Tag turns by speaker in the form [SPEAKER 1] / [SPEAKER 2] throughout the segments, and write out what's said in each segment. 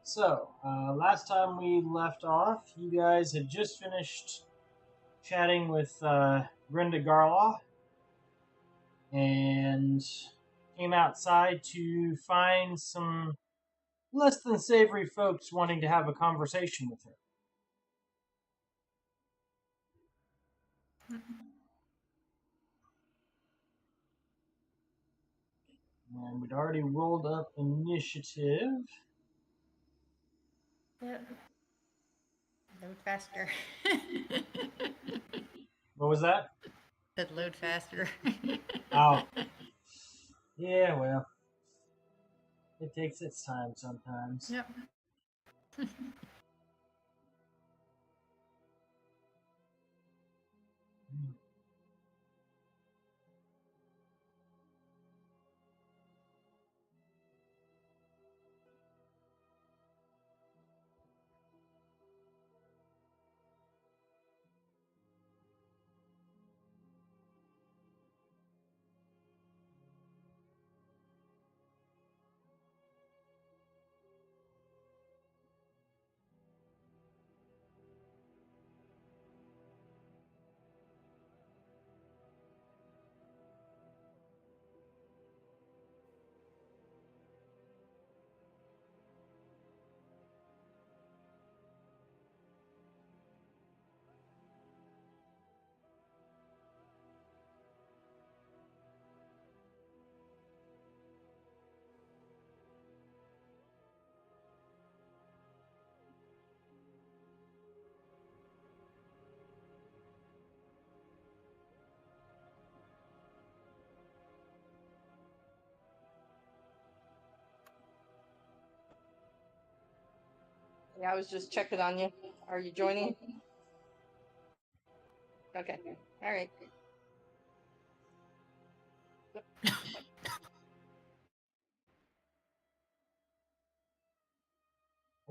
[SPEAKER 1] So, last time we left off, you guys had just finished chatting with Grenda Gorloch and came outside to find some less than savory folks wanting to have a conversation with her. And we'd already rolled up initiative.
[SPEAKER 2] Yep. Load faster.
[SPEAKER 1] What was that?
[SPEAKER 2] Said load faster.
[SPEAKER 1] Oh. Yeah, well, it takes its time sometimes.
[SPEAKER 2] Yep.
[SPEAKER 3] Yeah, I was just checking on you. Are you joining? Okay. All right.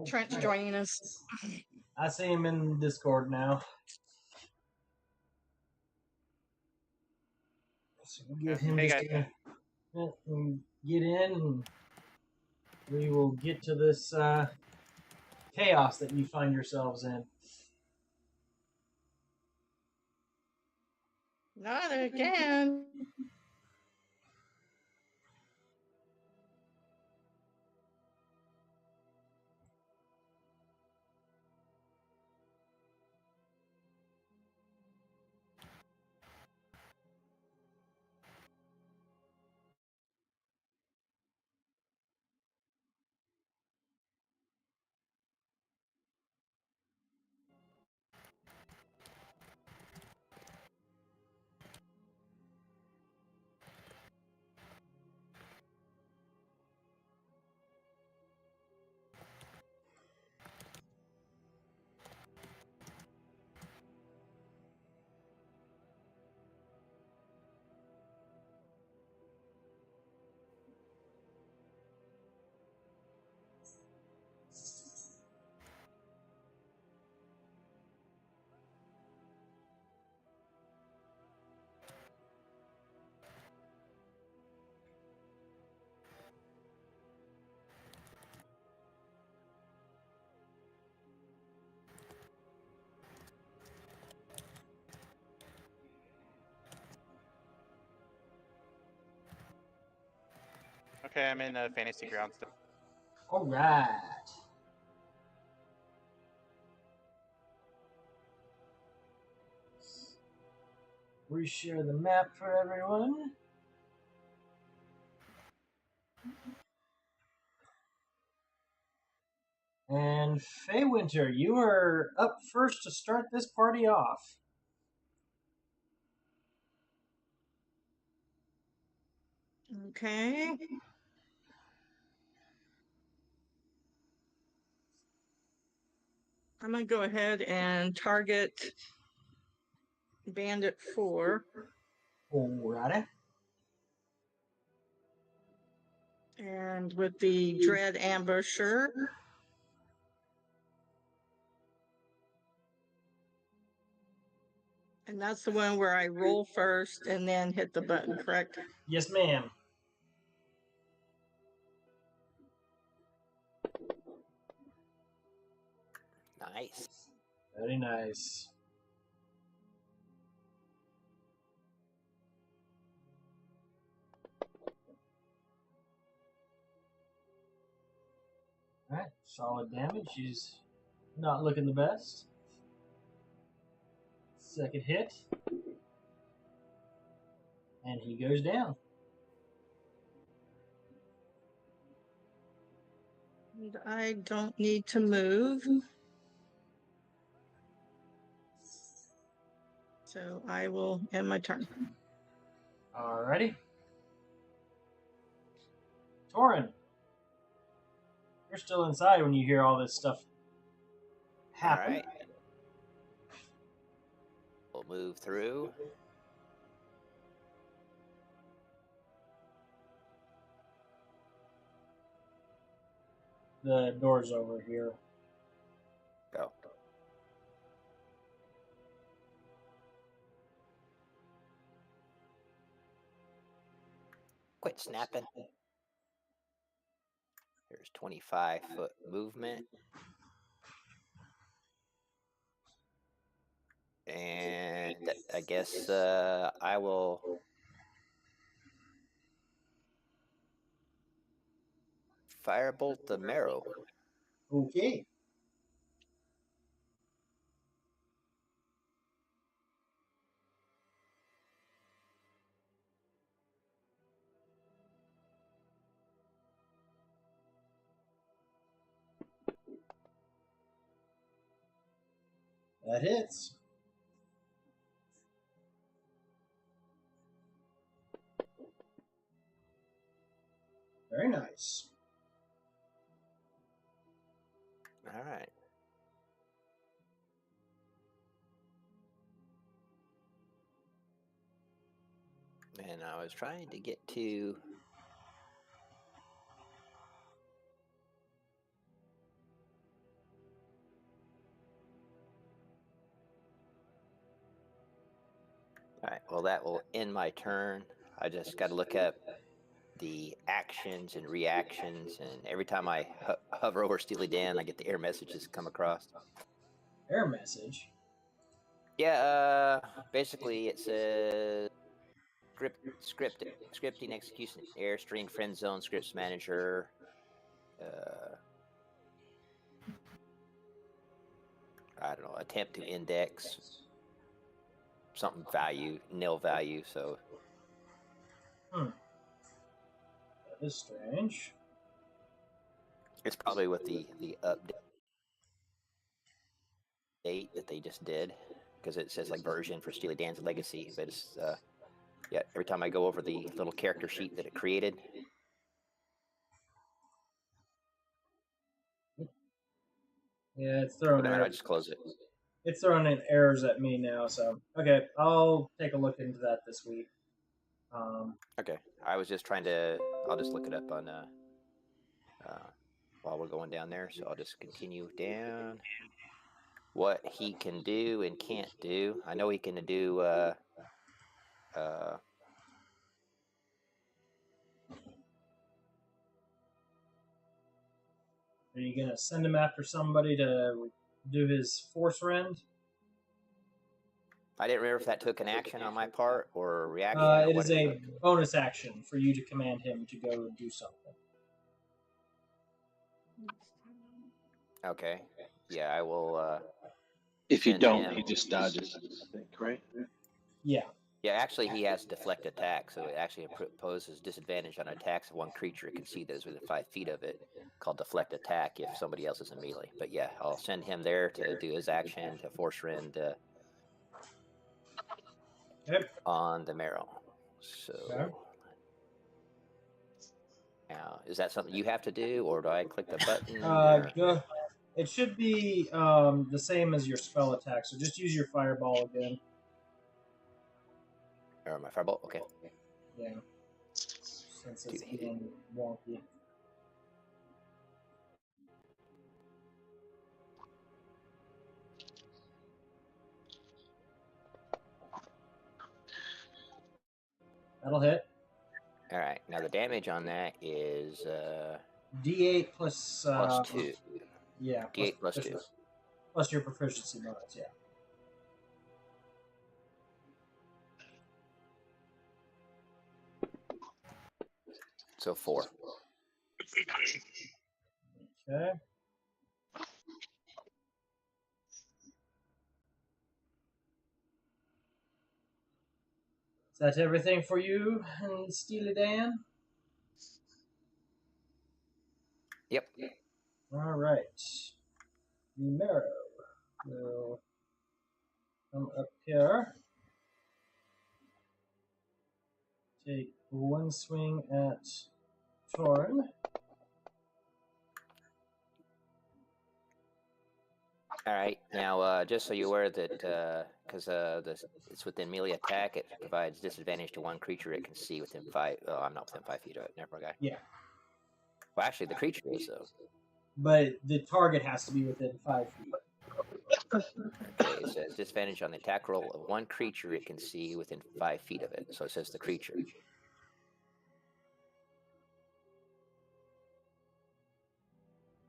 [SPEAKER 3] Trent's joining us.
[SPEAKER 1] I see him in Discord now. So we'll give him
[SPEAKER 4] Hey,
[SPEAKER 1] just
[SPEAKER 4] guys.
[SPEAKER 1] a minute and get in, and we will get to this chaos that you find yourselves in.
[SPEAKER 3] Not again.
[SPEAKER 4] Okay, I'm in Fantasy Ground still.
[SPEAKER 1] All right. Reshare the map for everyone. And Winter, you are up first to start this party off.
[SPEAKER 3] Okay. I'm going to go ahead and target Bandit 4.
[SPEAKER 1] Alrighty.
[SPEAKER 3] And with the Dread Ambusher. And that's the one where I roll first and then hit the button, correct?
[SPEAKER 1] Yes, ma'am.
[SPEAKER 5] Nice.
[SPEAKER 1] Very nice. Alright, solid damage. He's not looking the best. Second hit. And he goes down.
[SPEAKER 3] And I don't need to move. So I will end my turn.
[SPEAKER 1] Alrighty. Torin, you're still inside when you hear all this stuff happen.
[SPEAKER 5] All right. We'll move through.
[SPEAKER 1] The door's over here.
[SPEAKER 5] Go. Quit snapping. There's 25-foot movement. And I guess I will firebolt the marrow.
[SPEAKER 1] Okay. That hits. Very nice.
[SPEAKER 5] All right. And I was trying to get to... All right, well, that will end my turn. I just got to look up the actions and reactions, and every time I hover over Steely Dan, I get the error messages come across.
[SPEAKER 1] Error message?
[SPEAKER 5] Yeah, basically it says scripting execution error, string friend zone, scripts manager. I don't know, attempt to index something value, nil value, so.
[SPEAKER 1] That is strange.
[SPEAKER 5] It's probably with the update that they just did, because it says like version for Steely Dan's Legacy, but it's, yeah, every time I go over the little character sheet that it created.
[SPEAKER 1] Yeah, it's throwing
[SPEAKER 5] I
[SPEAKER 1] errors.
[SPEAKER 5] just close it.
[SPEAKER 1] It's throwing in errors at me now, so okay, I'll take a look into that this week.
[SPEAKER 5] Okay, I was just trying to. I'll just look it up on while we're going down there. So I'll just continue down. What he can do and can't do. I know he can do. Are
[SPEAKER 1] you gonna send him after somebody to do his force rend?
[SPEAKER 5] I didn't remember if that took an action on my part or a reaction.
[SPEAKER 1] It is a bonus action for you to command him to go do something.
[SPEAKER 5] Okay. Yeah, I will.
[SPEAKER 6] If you
[SPEAKER 5] send
[SPEAKER 6] don't,
[SPEAKER 5] him.
[SPEAKER 6] he just dodges, I think, right?
[SPEAKER 1] Yeah.
[SPEAKER 5] Yeah, actually, he has deflect attack, so it actually imposes disadvantage on attacks of one creature. It can see those within 5 feet of it, called deflect attack if somebody else is in melee. But yeah, I'll send him there to do his action to force rend on the marrow. So now, is that something you have to do, or do I click the button?
[SPEAKER 1] It should be the same as your spell attack, so just use your fireball again.
[SPEAKER 5] Or my firebolt? Okay.
[SPEAKER 1] Yeah. Since it's being wonky. That'll hit.
[SPEAKER 5] All right. Now the damage on that is
[SPEAKER 1] D8 plus
[SPEAKER 5] plus 2.
[SPEAKER 1] Yeah.
[SPEAKER 5] D8 plus 2.
[SPEAKER 1] Plus your proficiency bonus, yeah.
[SPEAKER 5] So 4.
[SPEAKER 1] Okay. Is that everything for you, Steely Dan?
[SPEAKER 5] Yep.
[SPEAKER 1] All right. Numero will come up here. Take one swing at Torn.
[SPEAKER 5] All right. Now, just so you're aware that because it's within melee attack, it provides disadvantage to one creature it can see within 5. Oh, I'm not within 5 feet of it. Never mind.
[SPEAKER 1] Yeah.
[SPEAKER 5] Well, actually, the creature is though.
[SPEAKER 1] But the target has to be within 5 feet.
[SPEAKER 5] Okay, it says disadvantage on the attack roll of one creature it can see within 5 feet of it. So it says the creature.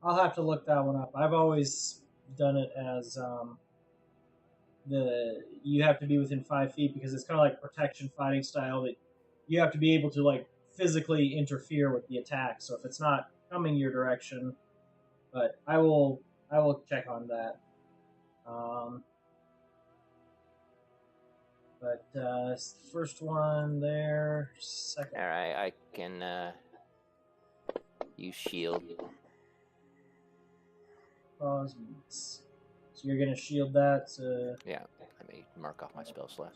[SPEAKER 1] I'll have to look that one up. I've always done it as you have to be within 5 feet because it's kind of like protection fighting style that you have to be able to like physically interfere with the attack. So if it's not coming your direction, but I will check on that. But first one there, second.
[SPEAKER 5] All right, I can use shield.
[SPEAKER 1] Pause meets. So you're gonna shield that.
[SPEAKER 5] Yeah, let me mark off my spell slot.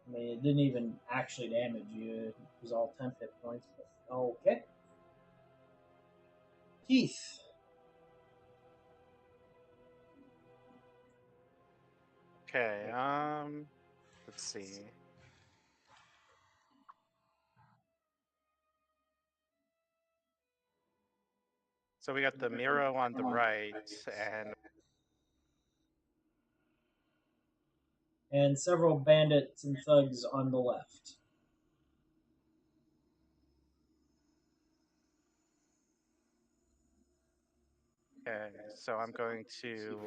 [SPEAKER 1] I mean, it didn't even actually damage you. It was all temp hit points. But okay. Keith.
[SPEAKER 4] Okay, let's see. So we got the Miro on the right,
[SPEAKER 1] And several bandits and thugs on the left.
[SPEAKER 4] okay, so I'm going to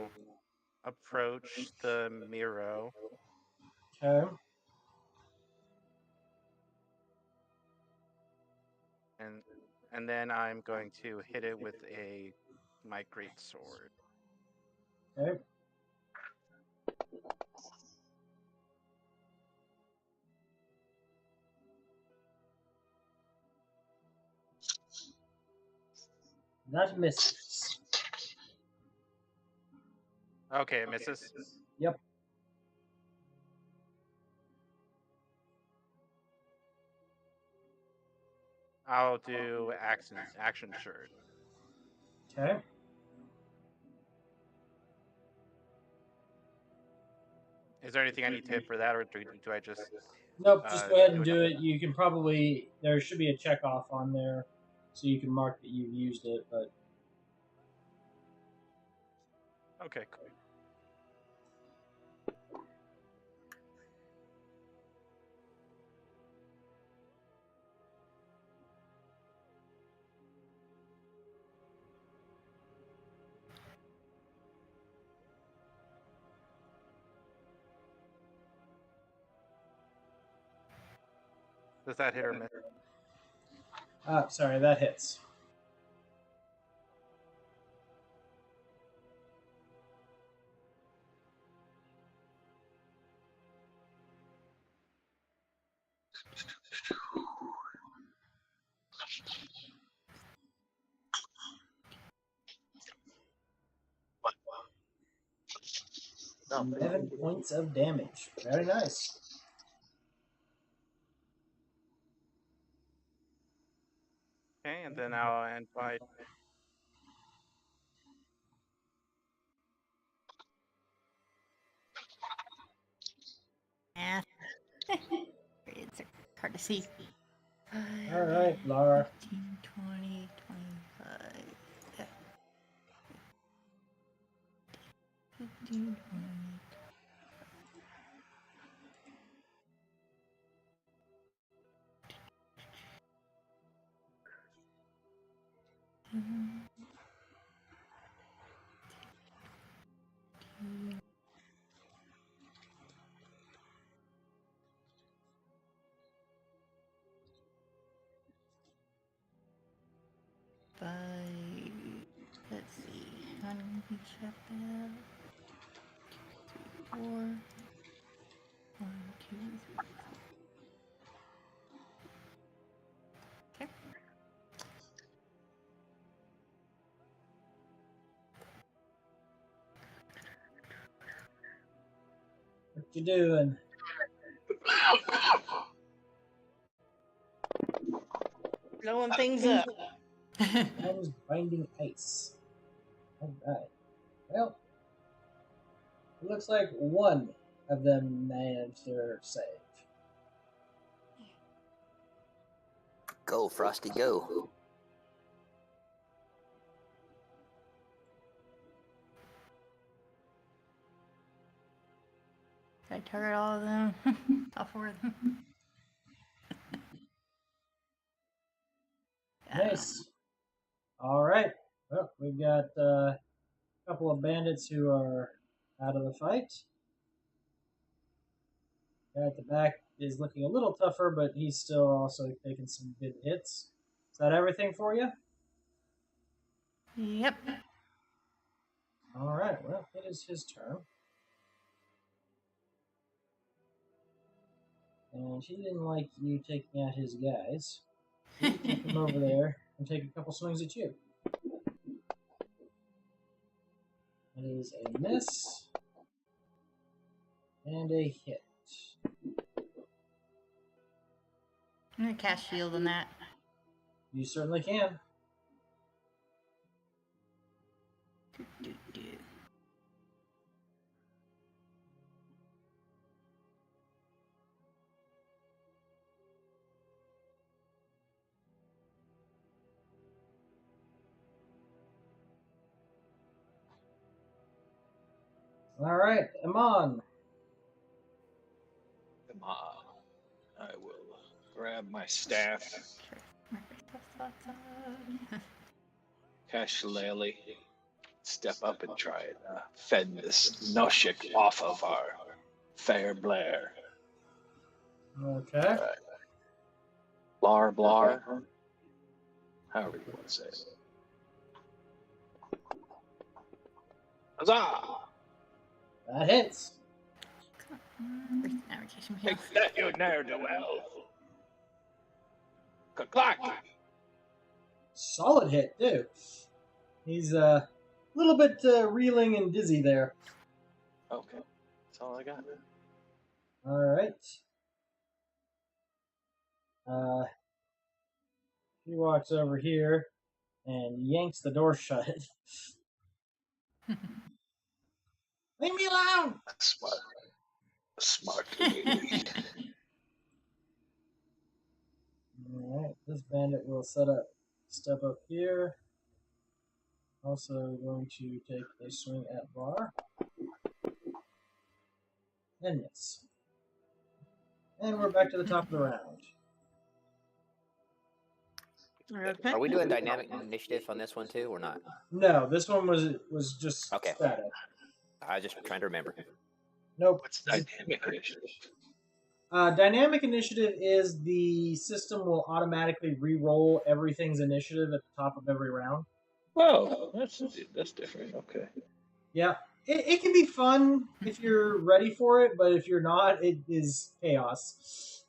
[SPEAKER 4] approach the Miro.
[SPEAKER 1] Okay.
[SPEAKER 4] And then I'm going to hit it with my great sword.
[SPEAKER 1] Okay. That misses.
[SPEAKER 4] Okay, it misses.
[SPEAKER 1] Yep.
[SPEAKER 4] I'll do action shirt.
[SPEAKER 1] Okay.
[SPEAKER 4] Is there anything I need to hit for that, or do I just?
[SPEAKER 1] Nope. Just go ahead and
[SPEAKER 4] do
[SPEAKER 1] do it. You can probably there should be a check off on there, so you can mark that you've used it. But
[SPEAKER 4] Okay, cool. Does that hit or miss?
[SPEAKER 1] sorry, that hits.
[SPEAKER 6] No.
[SPEAKER 1] 11 points of damage. Very nice.
[SPEAKER 4] Okay, and then I'll invite.
[SPEAKER 2] Yeah. It's hard to see.
[SPEAKER 1] All right, Laura.
[SPEAKER 2] 15, 20, 25. 15, 20. Let's see. How many we have there? 2, 3, 4. 1, 2, 3, 4. Okay.
[SPEAKER 1] What you doing?
[SPEAKER 3] Blowing things up.
[SPEAKER 1] Time's binding ice. All right. Well, it looks like one of them managed their save.
[SPEAKER 5] Go, Frosty, go.
[SPEAKER 2] Did I target all of them? All 4 of them?
[SPEAKER 1] Nice. All right. Well, we've got a couple of bandits who are out of the fight. Guy at the back is looking a little tougher, but he's still also taking some good hits. Is that everything for you?
[SPEAKER 2] Yep.
[SPEAKER 1] All right. Well, it is his turn. And he didn't like you taking out his guys. You take him over there and take a couple swings at you. That is a miss and a hit.
[SPEAKER 2] I'm gonna cast shield on that.
[SPEAKER 1] You certainly can.
[SPEAKER 2] Do.
[SPEAKER 1] All right, Amon.
[SPEAKER 6] Come on. I will grab my staff, Kashlali, step up and try and fend this Noshik off of our fair Blair.
[SPEAKER 1] Okay.
[SPEAKER 6] Blar Blar. However you want to say it. Huzzah!
[SPEAKER 1] That hits.
[SPEAKER 2] Navigation
[SPEAKER 6] Take
[SPEAKER 2] wheel.
[SPEAKER 6] that, you ne'er-do-well. Clack!
[SPEAKER 1] Solid hit, too. He's a little bit reeling and dizzy there.
[SPEAKER 6] Okay, that's all I got.
[SPEAKER 1] All right. He walks over here and yanks the door shut. Leave me alone!
[SPEAKER 6] Smart lady.
[SPEAKER 1] All right, this bandit will step up here. Also going to take a swing at Bar. And miss. And we're back to the top of the round.
[SPEAKER 3] Okay.
[SPEAKER 5] Are we doing dynamic initiative on this one too, or not?
[SPEAKER 1] No, this one was just
[SPEAKER 5] Okay.
[SPEAKER 1] static.
[SPEAKER 5] I was just trying to remember.
[SPEAKER 1] Nope.
[SPEAKER 6] What's dynamic initiative?
[SPEAKER 1] Dynamic initiative is the system will automatically re-roll everything's initiative at the top of every round.
[SPEAKER 6] Oh, that's different. Okay.
[SPEAKER 1] Yeah, it can be fun if you're ready for it, but if you're not, it is chaos.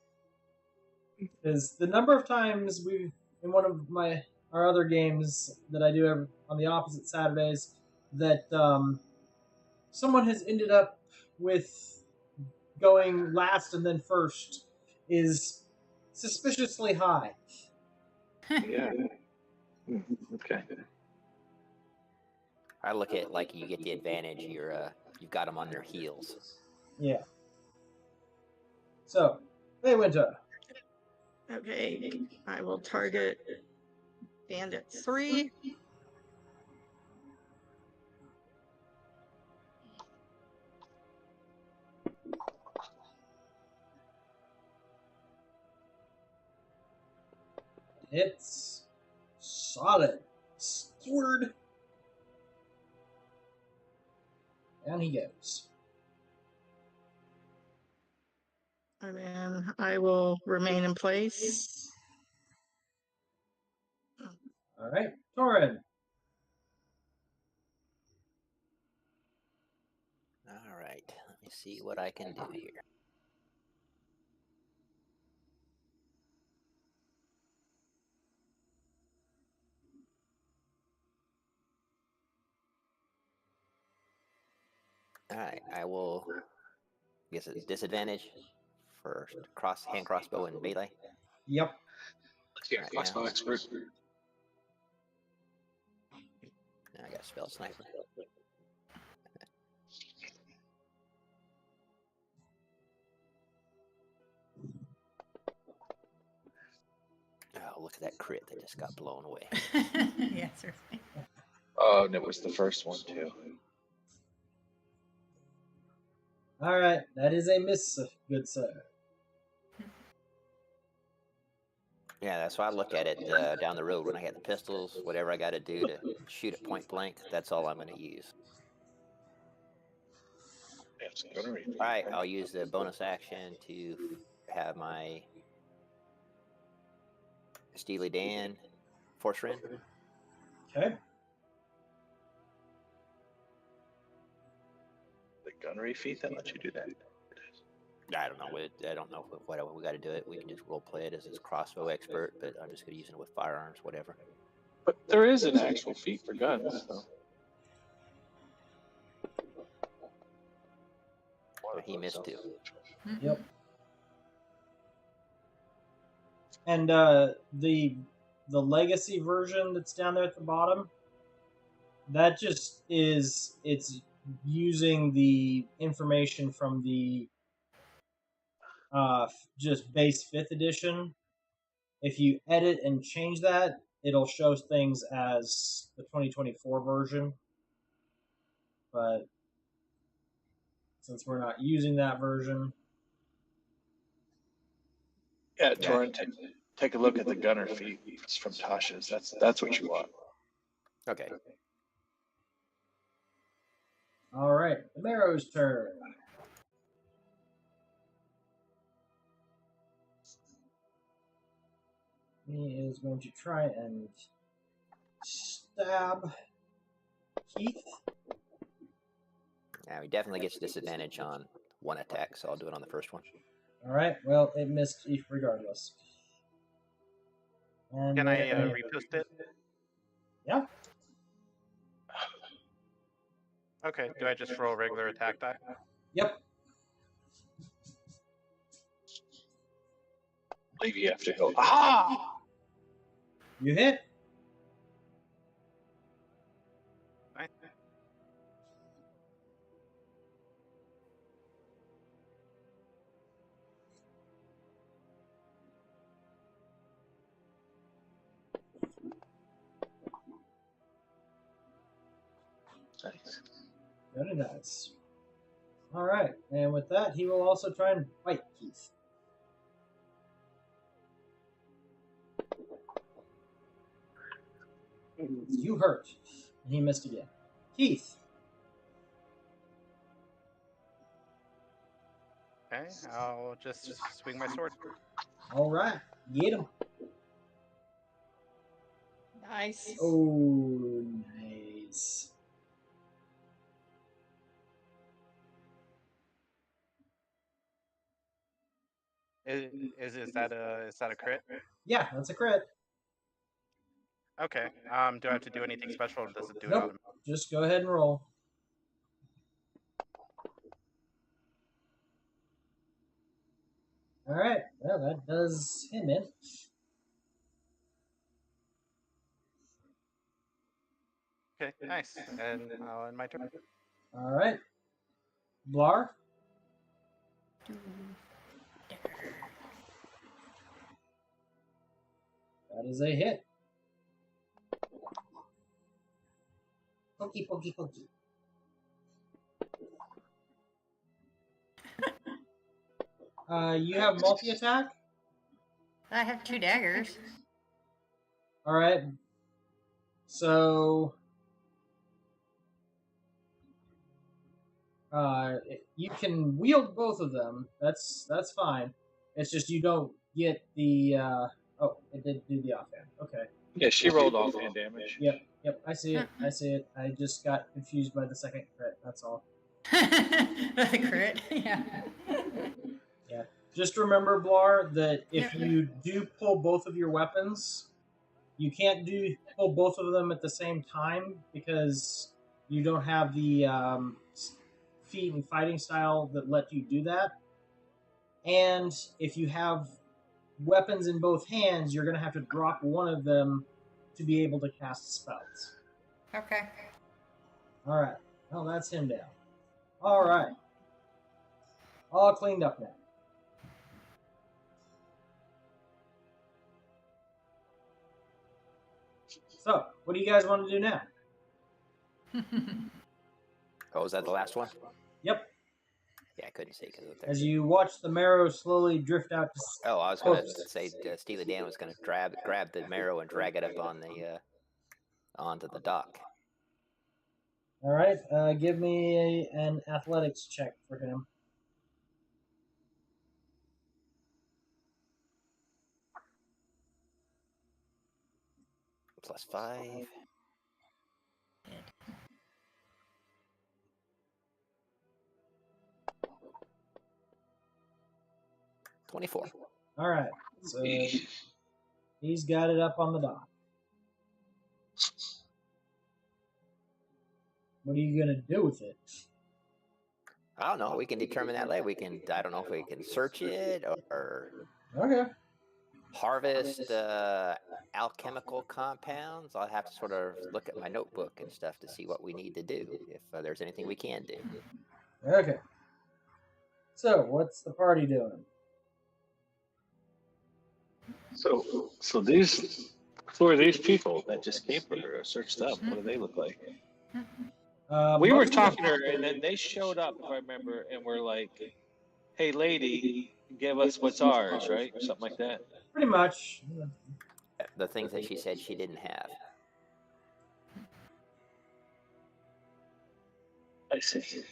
[SPEAKER 1] Because the number of times we've in one of our other games that I do on the opposite Saturdays that someone has ended up with going last and then first is suspiciously high.
[SPEAKER 6] Yeah. Okay.
[SPEAKER 5] I look at like you get the advantage. You've got them on their heels.
[SPEAKER 1] Yeah. So, they went up.
[SPEAKER 3] Okay. I will target Bandit 3.
[SPEAKER 1] It's solid. Skewered. Down he goes.
[SPEAKER 3] And then I will remain in place.
[SPEAKER 1] All right. Torin.
[SPEAKER 5] All right. Let me see what I can do here. All right. I will. I guess it's disadvantage for hand crossbow and melee.
[SPEAKER 1] Yep.
[SPEAKER 6] Yeah,
[SPEAKER 5] Right
[SPEAKER 6] crossbow
[SPEAKER 5] now.
[SPEAKER 6] expert.
[SPEAKER 5] Now I got spell sniper. Oh, look at that crit that just got blown away.
[SPEAKER 2] Yeah, certainly.
[SPEAKER 6] Oh, and it was the first one too.
[SPEAKER 1] All right, that is a miss, good sir.
[SPEAKER 5] Yeah, that's why I look at it down the road when I got the pistols, whatever I got to do to shoot at point blank. That's all I'm going to use.
[SPEAKER 6] Yeah, it's gonna read.
[SPEAKER 5] All right, I'll use the bonus action to have my Steely Dan Force Rend.
[SPEAKER 1] Okay.
[SPEAKER 6] The gunnery feat that lets you do that.
[SPEAKER 5] I don't know. I don't know what we got to do it. We can just role play it as a crossbow expert, but I'm just going to use it with firearms, whatever.
[SPEAKER 6] But there is an actual feat for guns, so.
[SPEAKER 5] He missed too.
[SPEAKER 1] Yep. And the legacy version that's down there at the bottom, that just is, it's using the information from the just base 5th edition. If you edit and change that, it'll show things as the 2024 version. But since we're not using that version,
[SPEAKER 6] Yeah, Torin, take a look at the gunner feat from Tasha's. That's what you want.
[SPEAKER 5] Okay.
[SPEAKER 1] all right, the Marrow's turn. He is going to try and stab Keith.
[SPEAKER 5] Now he definitely gets disadvantage on one attack, so I'll do it on the first one.
[SPEAKER 1] All right, well, it missed Keith regardless. And
[SPEAKER 4] Can I repost it?
[SPEAKER 1] Yeah.
[SPEAKER 4] Okay. Do I just roll regular attack die?
[SPEAKER 1] Yep.
[SPEAKER 6] I believe you have to go. Aha!
[SPEAKER 1] You hit.
[SPEAKER 4] Nice.
[SPEAKER 6] Nice.
[SPEAKER 1] Very nice. All right, and with that, he will also try and bite Keith. You hurt. And he missed again. Keith.
[SPEAKER 4] Okay. I'll just swing my sword.
[SPEAKER 1] All right, get him.
[SPEAKER 3] Nice.
[SPEAKER 1] Oh, nice.
[SPEAKER 4] Is that a crit?
[SPEAKER 1] Yeah, that's a crit.
[SPEAKER 4] Okay. Do I have to do anything special, or does it do it
[SPEAKER 1] Nope.
[SPEAKER 4] automatically?
[SPEAKER 1] Just go ahead and roll. All right. Well, that does him in.
[SPEAKER 4] Okay. Nice. And I'll end my turn.
[SPEAKER 1] All right. Blar.
[SPEAKER 2] Do dagger.
[SPEAKER 1] That is a hit. Pokey, pokey, pokey. You have multi-attack?
[SPEAKER 2] I have 2 daggers.
[SPEAKER 1] All right. So, you can wield both of them. That's fine. It's just you don't get the. Oh, it did do the offhand. Okay.
[SPEAKER 6] Yeah, she rolled offhand damage.
[SPEAKER 1] Yep, I see it. I see it. I just got confused by the second crit. That's all.
[SPEAKER 2] The crit, yeah.
[SPEAKER 1] Yeah. Just remember, Blar, that if
[SPEAKER 2] Yep.
[SPEAKER 1] you do pull both of your weapons, you can't pull both of them at the same time because you don't have the feat and fighting style that let you do that. And if you have weapons in both hands, you're going to have to drop one of them to be able to cast spells.
[SPEAKER 2] Okay.
[SPEAKER 1] All right. Well, that's him down. All right. All cleaned up now. So, what do you guys want to do now?
[SPEAKER 5] Oh, was that the last one?
[SPEAKER 1] Yep.
[SPEAKER 5] Yeah, I couldn't see because of there.
[SPEAKER 1] As you watch the marrow slowly drift out to...
[SPEAKER 5] Oh, I was going to say Steely Dan was going to grab the marrow and drag it up on the onto the dock.
[SPEAKER 1] All right. Give me an athletics check for him.
[SPEAKER 5] +5.
[SPEAKER 2] Good.
[SPEAKER 5] 24.
[SPEAKER 1] All right. So he's got it up on the dock. What are you going to do with it?
[SPEAKER 5] I don't know. We can determine that later. I don't know if we can search it or
[SPEAKER 1] Okay.
[SPEAKER 5] harvest alchemical compounds. I'll have to sort of look at my notebook and stuff to see what we need to do, if there's anything we can do.
[SPEAKER 1] Okay. So, what's the party doing?
[SPEAKER 6] So who are these people that just came for her or searched up? What do they look like? We were talking to her, and then they showed up, if I remember, and were like, "Hey, lady, give us what's ours," right? Or something like that.
[SPEAKER 1] Pretty much.
[SPEAKER 5] The things that she said she didn't have.
[SPEAKER 6] I see.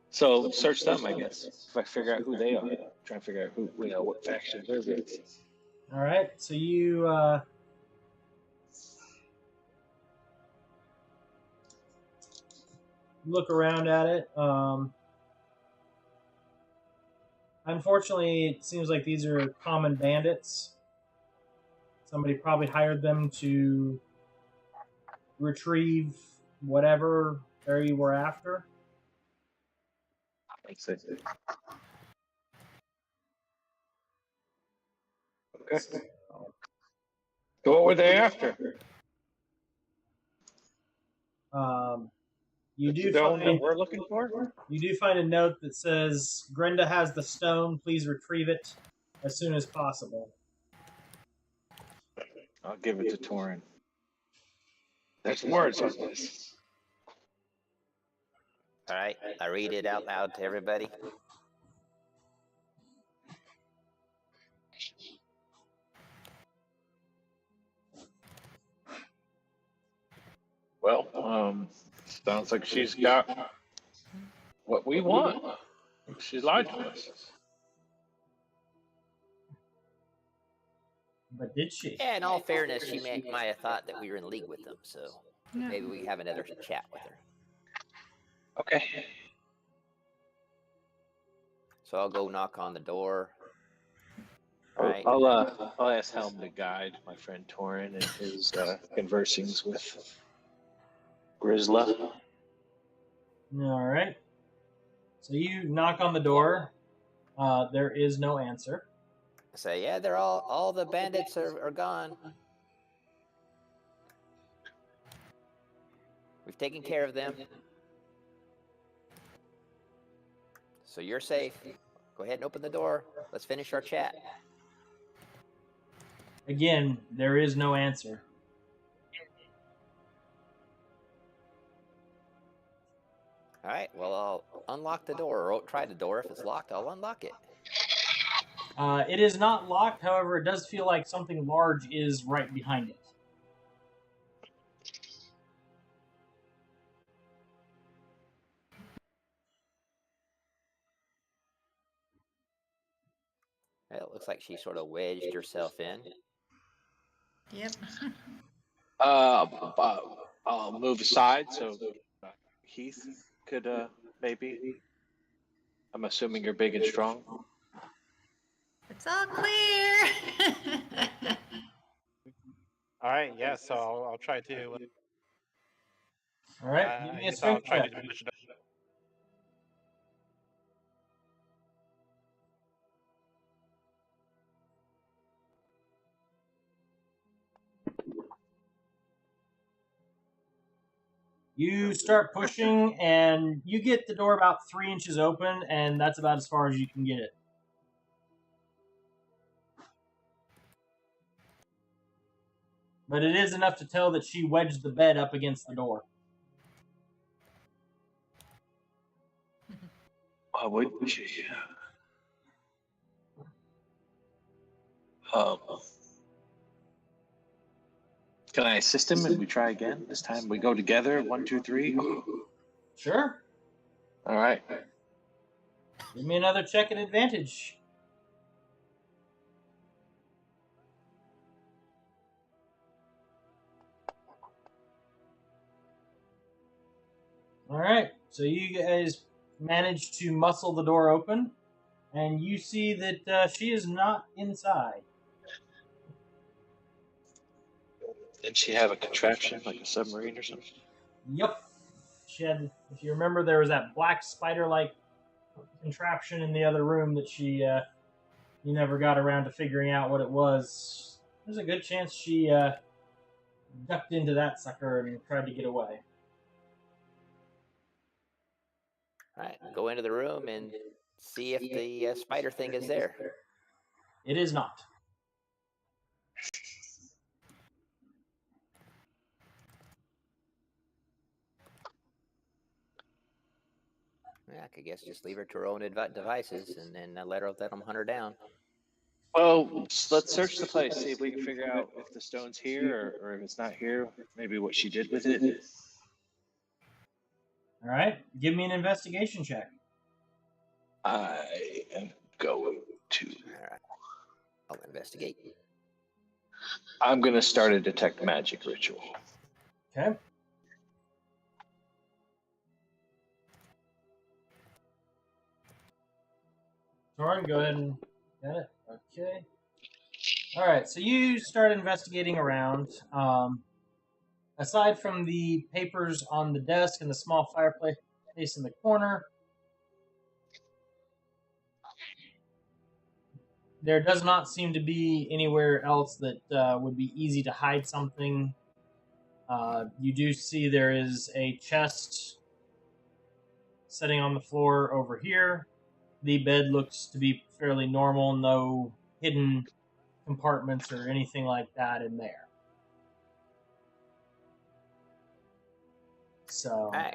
[SPEAKER 6] So search them, I guess. If I figure out who they are, try and figure out who, what faction they're with.
[SPEAKER 1] All right. So you look around at it. Unfortunately, it seems like these are common bandits. Somebody probably hired them to retrieve whatever they were after.
[SPEAKER 6] Makes sense. Okay. So what were they after?
[SPEAKER 1] You do
[SPEAKER 6] The one that
[SPEAKER 1] find
[SPEAKER 6] we're looking for?
[SPEAKER 1] you do find a note that says, "Grenda has the stone. Please retrieve it as soon as possible."
[SPEAKER 6] I'll give it to Torin. There's words on this.
[SPEAKER 5] All right, I read it out loud to everybody.
[SPEAKER 6] Well, sounds like she's got what we want. She lied to us.
[SPEAKER 1] But did she?
[SPEAKER 5] Yeah, in all fairness, she might have thought that we were in league with them, so
[SPEAKER 2] Yeah.
[SPEAKER 5] maybe we have another chat with her.
[SPEAKER 6] Okay.
[SPEAKER 5] So I'll go knock on the door. All right.
[SPEAKER 6] I'll ask Helm to guide my friend Torin in his conversing with Grisla.
[SPEAKER 1] All right. So you knock on the door. There is no answer.
[SPEAKER 5] Say, yeah, they're all the bandits are gone. We've taken care of them. So you're safe. Go ahead and open the door. Let's finish our chat.
[SPEAKER 1] Again, there is no answer.
[SPEAKER 5] All right, well, I'll unlock the door, or try the door. If it's locked, I'll unlock it.
[SPEAKER 1] It is not locked, however, it does feel like something large is right behind it.
[SPEAKER 5] It looks like she sort of wedged herself in.
[SPEAKER 2] Yep.
[SPEAKER 6] I'll move aside so Heath could maybe. I'm assuming you're big and strong.
[SPEAKER 2] It's all clear.
[SPEAKER 4] All right, yeah. So I'll try to.
[SPEAKER 1] All right, give me a
[SPEAKER 4] Yes, I'll
[SPEAKER 1] strength
[SPEAKER 4] try
[SPEAKER 1] check.
[SPEAKER 4] to push it.
[SPEAKER 1] You start pushing, and you get the door about 3 inches open, and that's about as far as you can get it. But it is enough to tell that she wedged the bed up against the door.
[SPEAKER 6] Why wouldn't she? Can I assist him and we try again? This time we go together. 1, 2, 3.
[SPEAKER 1] Sure.
[SPEAKER 6] All right.
[SPEAKER 1] Give me another check at advantage. All right. So you guys manage to muscle the door open, and you see that she is not inside.
[SPEAKER 6] Did she have a contraption like a submarine or something?
[SPEAKER 1] Yep. She had, if you remember, there was that black spider-like contraption in the other room that you never got around to figuring out what it was. There's a good chance she ducked into that sucker and tried to get away.
[SPEAKER 5] All right, go into the room and see if the spider thing is there.
[SPEAKER 1] It is not.
[SPEAKER 5] Yeah, I could guess just leave her to her own devices and then let them hunt her down.
[SPEAKER 6] Well, let's search the place, see if we can figure out if the stone's here or if it's not here, maybe what she did with it.
[SPEAKER 1] All right. Give me an investigation check.
[SPEAKER 6] I am going to.
[SPEAKER 5] All right, I'll investigate.
[SPEAKER 6] I'm going to start a detect magic ritual.
[SPEAKER 1] Okay. Soren, go ahead and get it. Okay. All right. So you start investigating around. Aside from the papers on the desk and the small fireplace in the corner, there does not seem to be anywhere else that would be easy to hide something. You do see there is a chest sitting on the floor over here. The bed looks to be fairly normal, no hidden compartments or anything like that in there. So,
[SPEAKER 5] All right,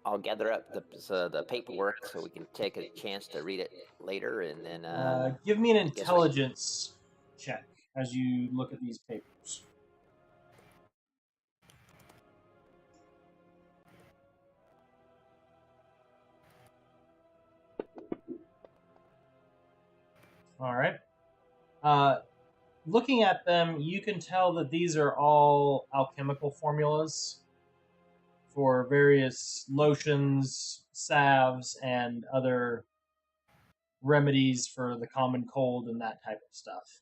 [SPEAKER 5] I'll gather up the paperwork so we can take a chance to read it later, and then
[SPEAKER 1] give me an intelligence check as you look at these papers. All right. Looking at them, you can tell that these are all alchemical formulas for various lotions, salves, and other remedies for the common cold and that type of stuff.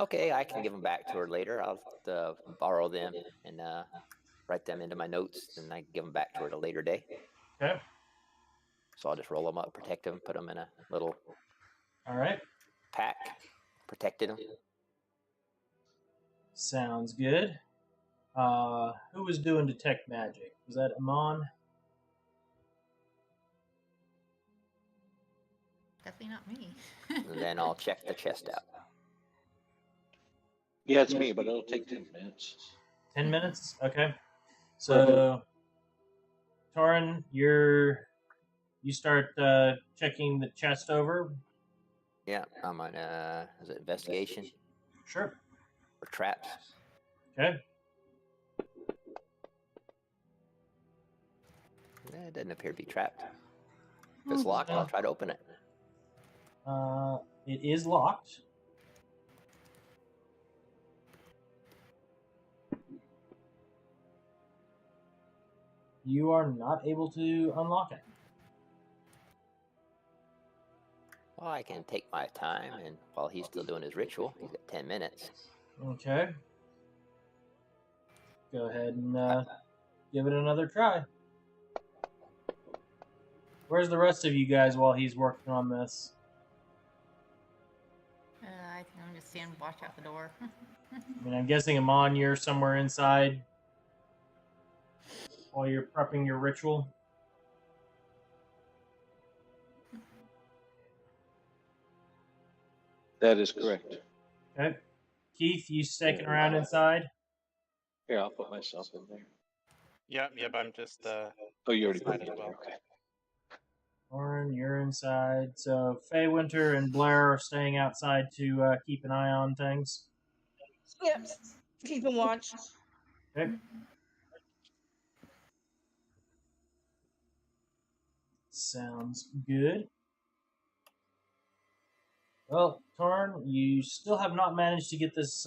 [SPEAKER 5] okay, I can give them back to her later. I'll borrow them and write them into my notes, and I can give them back to her at a later day.
[SPEAKER 1] Okay.
[SPEAKER 5] So I'll just roll them up, protect them, put them in a little
[SPEAKER 1] All right.
[SPEAKER 5] pack, protected them.
[SPEAKER 1] Sounds good. Who was doing detect magic? Was that Amon?
[SPEAKER 2] Definitely not me.
[SPEAKER 5] And then I'll check the chest out.
[SPEAKER 6] Yeah, it's me, but it'll take 10 minutes.
[SPEAKER 1] 10 minutes? Okay. So, Torin, you start checking the chest over.
[SPEAKER 5] Yeah, I'm on is it investigation
[SPEAKER 1] Sure.
[SPEAKER 5] or traps?
[SPEAKER 1] Okay.
[SPEAKER 5] It doesn't appear to be trapped. If it's locked, I'll try to open it.
[SPEAKER 1] It is locked. You are not able to unlock it.
[SPEAKER 5] Well, I can take my time, and while he's still doing his ritual, he's got 10 minutes.
[SPEAKER 1] Okay. Go ahead and give it another try. Where's the rest of you guys while he's working on this?
[SPEAKER 2] I think I'm just stand watch out the door.
[SPEAKER 1] I mean, I'm guessing, Amon, you're somewhere inside while you're prepping your ritual.
[SPEAKER 6] That is correct.
[SPEAKER 1] Okay. Keith, you sticking around inside?
[SPEAKER 6] Here, I'll put myself in there.
[SPEAKER 4] Yep, I'm just
[SPEAKER 6] Oh, you already put
[SPEAKER 4] inside
[SPEAKER 6] me
[SPEAKER 4] as
[SPEAKER 6] in there.
[SPEAKER 4] well.
[SPEAKER 6] Okay.
[SPEAKER 1] Lauren, you're inside. So Faye Winter and Blair are staying outside to keep an eye on things.
[SPEAKER 3] Yep. Keep and watch.
[SPEAKER 1] Okay. Sounds good. Well, Torn, you still have not managed to get this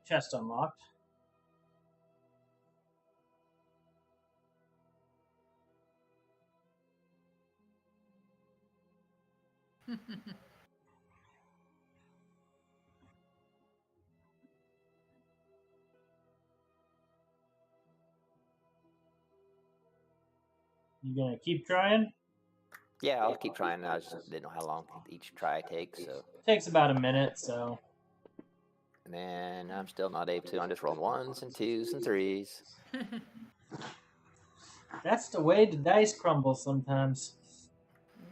[SPEAKER 1] chest unlocked. You gonna keep trying?
[SPEAKER 5] Yeah, I'll keep trying. I just didn't know how long each try takes, so.
[SPEAKER 1] Takes about a minute, so.
[SPEAKER 5] And then I'm still not able to. I'm just rolling 1s and 2s and 3s.
[SPEAKER 1] That's the way the dice crumble sometimes.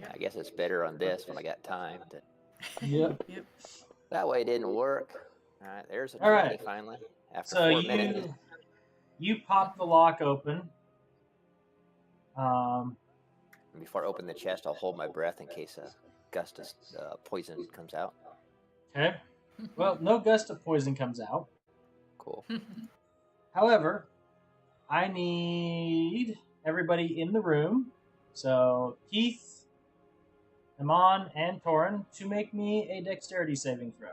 [SPEAKER 5] Yeah, I guess it's better on this when I got time.
[SPEAKER 1] Yep.
[SPEAKER 2] Yep.
[SPEAKER 5] That way it didn't work. All right, there's a
[SPEAKER 1] All
[SPEAKER 5] 20
[SPEAKER 1] right.
[SPEAKER 5] finally. After
[SPEAKER 1] So
[SPEAKER 5] 4 minutes.
[SPEAKER 1] you pop the lock open.
[SPEAKER 5] Before I open the chest, I'll hold my breath in case a gust of poison comes out.
[SPEAKER 1] Okay. Well, no gust of poison comes out.
[SPEAKER 5] Cool.
[SPEAKER 1] However, I need everybody in the room. So Keith, Amon, and Torin to make me a dexterity saving throw.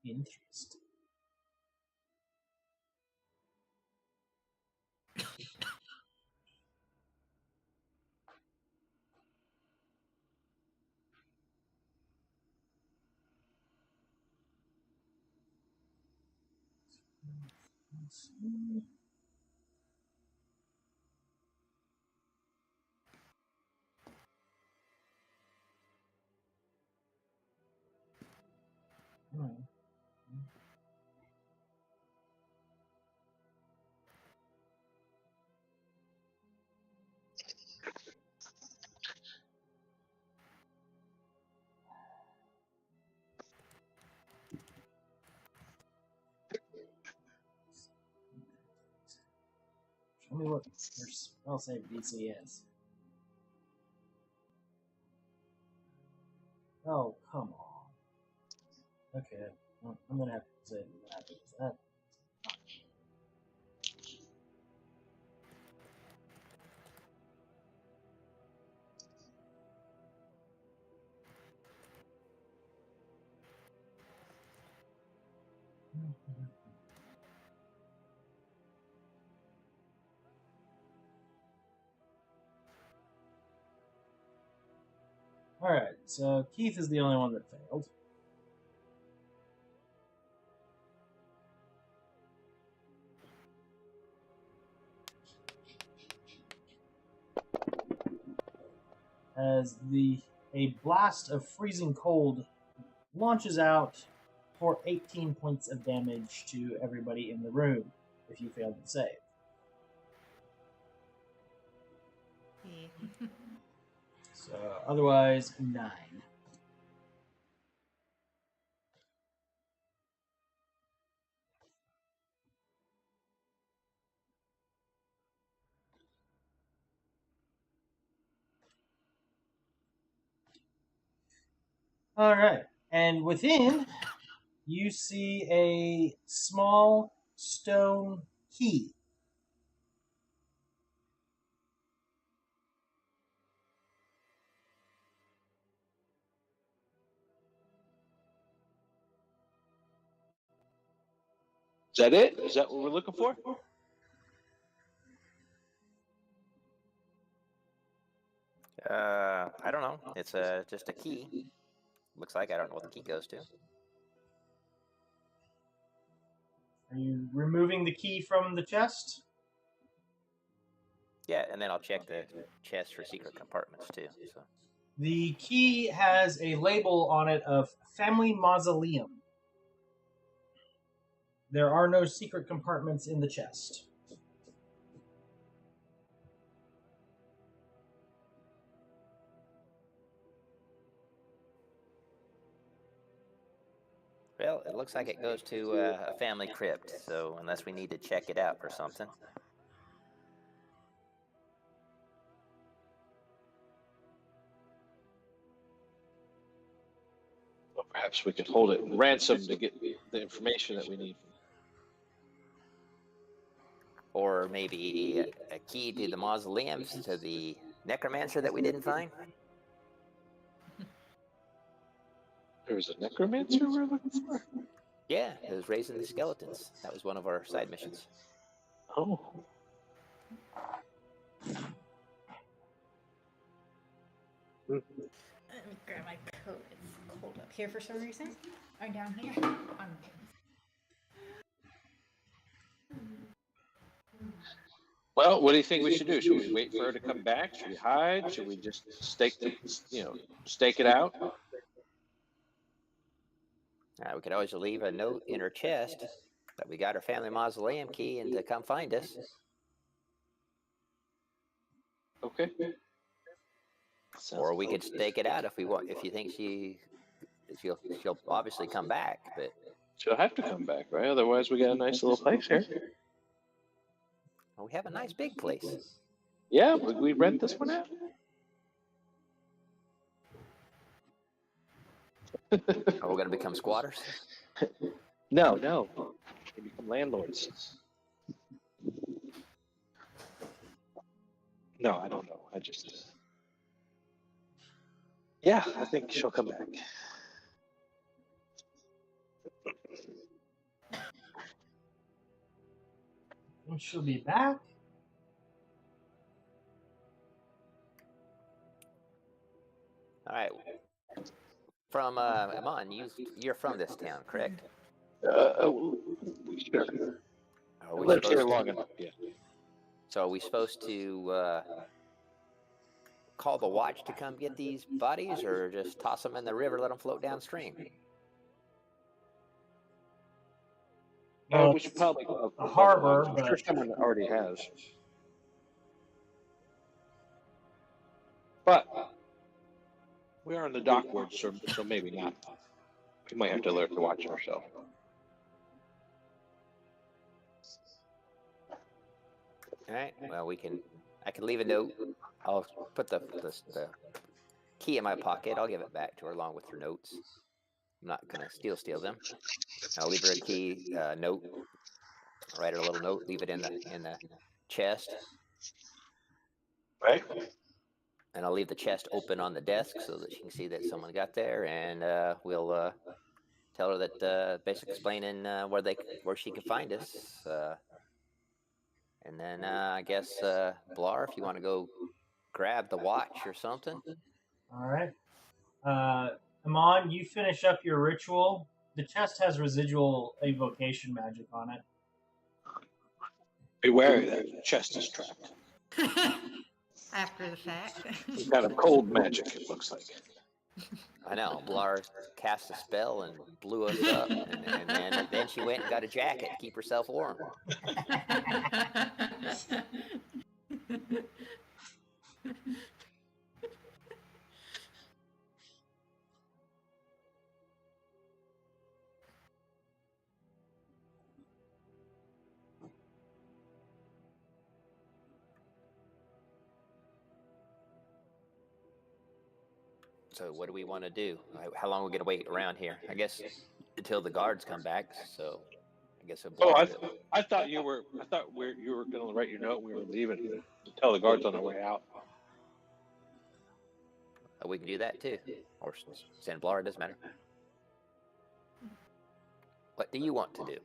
[SPEAKER 1] Interesting. Show me what your spell save DC is. Oh, come on. Okay, well, I'm gonna have to say that. Alright, so Keith is the only one that failed. As a blast of freezing cold launches out for 18 points of damage to everybody in the room if you failed to save.
[SPEAKER 2] Yeah.
[SPEAKER 1] So otherwise 9. All right. And within, you see a small stone key.
[SPEAKER 6] Is that it? Is that what we're looking for?
[SPEAKER 5] I don't know. It's just a key. Looks like I don't know what the key goes to.
[SPEAKER 1] Are you removing the key from the chest?
[SPEAKER 5] Yeah, and then I'll check the chest for secret compartments too. So
[SPEAKER 1] The key has a label on it of Family Mausoleum. There are no secret compartments in the chest.
[SPEAKER 5] well, it looks like it goes to a family crypt. So unless we need to check it out for something.
[SPEAKER 6] Well, perhaps we could hold it ransom to get the information that we need.
[SPEAKER 5] Or maybe a key to the mausoleums to the necromancer that we didn't find.
[SPEAKER 6] There was a necromancer we're looking for?
[SPEAKER 5] Yeah, it was raising the skeletons. That was one of our side missions.
[SPEAKER 6] Oh.
[SPEAKER 2] Let me grab my coat. It's cold up here for some reason. Or down here. On
[SPEAKER 6] Well, what do you think we should do? Should we wait for her to come back? Should we hide? Should we just stake it out?
[SPEAKER 5] We could always leave a note in her chest that we got her family mausoleum key and to come find us.
[SPEAKER 6] Okay.
[SPEAKER 5] Or we could stake it out if we want. If you think she'll obviously come back, but
[SPEAKER 6] She'll have to come back, right? Otherwise, we got a nice little place here.
[SPEAKER 5] well, we have a nice big place.
[SPEAKER 6] Yeah, would we rent this one out?
[SPEAKER 5] Are we going to become squatters?
[SPEAKER 6] No. We become landlords. No, I don't know. I just. Yeah, I think she'll come back.
[SPEAKER 1] She'll be back.
[SPEAKER 5] All right. From Amon, you're from this town, correct?
[SPEAKER 6] Sure.
[SPEAKER 5] Are we
[SPEAKER 6] Lived here
[SPEAKER 5] supposed
[SPEAKER 6] long
[SPEAKER 5] to,
[SPEAKER 6] enough, yeah.
[SPEAKER 5] so are we supposed to call the watch to come get these bodies, or just toss them in the river, let them float downstream?
[SPEAKER 1] Well,
[SPEAKER 6] We should probably
[SPEAKER 1] a harbor,
[SPEAKER 6] I'm sure someone already has. But we are in the dockwards, so maybe not. We might have to learn to watch ourselves.
[SPEAKER 5] All right. Well, I can leave a note. I'll put the key in my pocket. I'll give it back to her along with her notes. I'm not gonna steal them. I'll leave her a key note. Write her a little note. Leave it in the chest.
[SPEAKER 6] Right?
[SPEAKER 5] And I'll leave the chest open on the desk so that she can see that someone got there, and we'll tell her that basically explaining where she can find us, and then I guess Blar, if you want to go grab the watch or something.
[SPEAKER 1] All right. Amon, you finish up your ritual. The chest has residual evocation magic on it.
[SPEAKER 6] Beware that chest is trapped.
[SPEAKER 2] after the fact.
[SPEAKER 6] Some kind of cold magic, it looks like.
[SPEAKER 5] I know. Blar cast a spell and blew us up, and then she went and got a jacket to keep herself warm. So what do we want to do? How long are we going to wait around here? I guess until the guards come back. So I guess we'll
[SPEAKER 6] Oh,
[SPEAKER 5] block it.
[SPEAKER 6] I thought you were going to write your note. We were leaving. Tell the guards on their way out.
[SPEAKER 5] We can do that too, or send Blar. Doesn't matter. What do you want to do?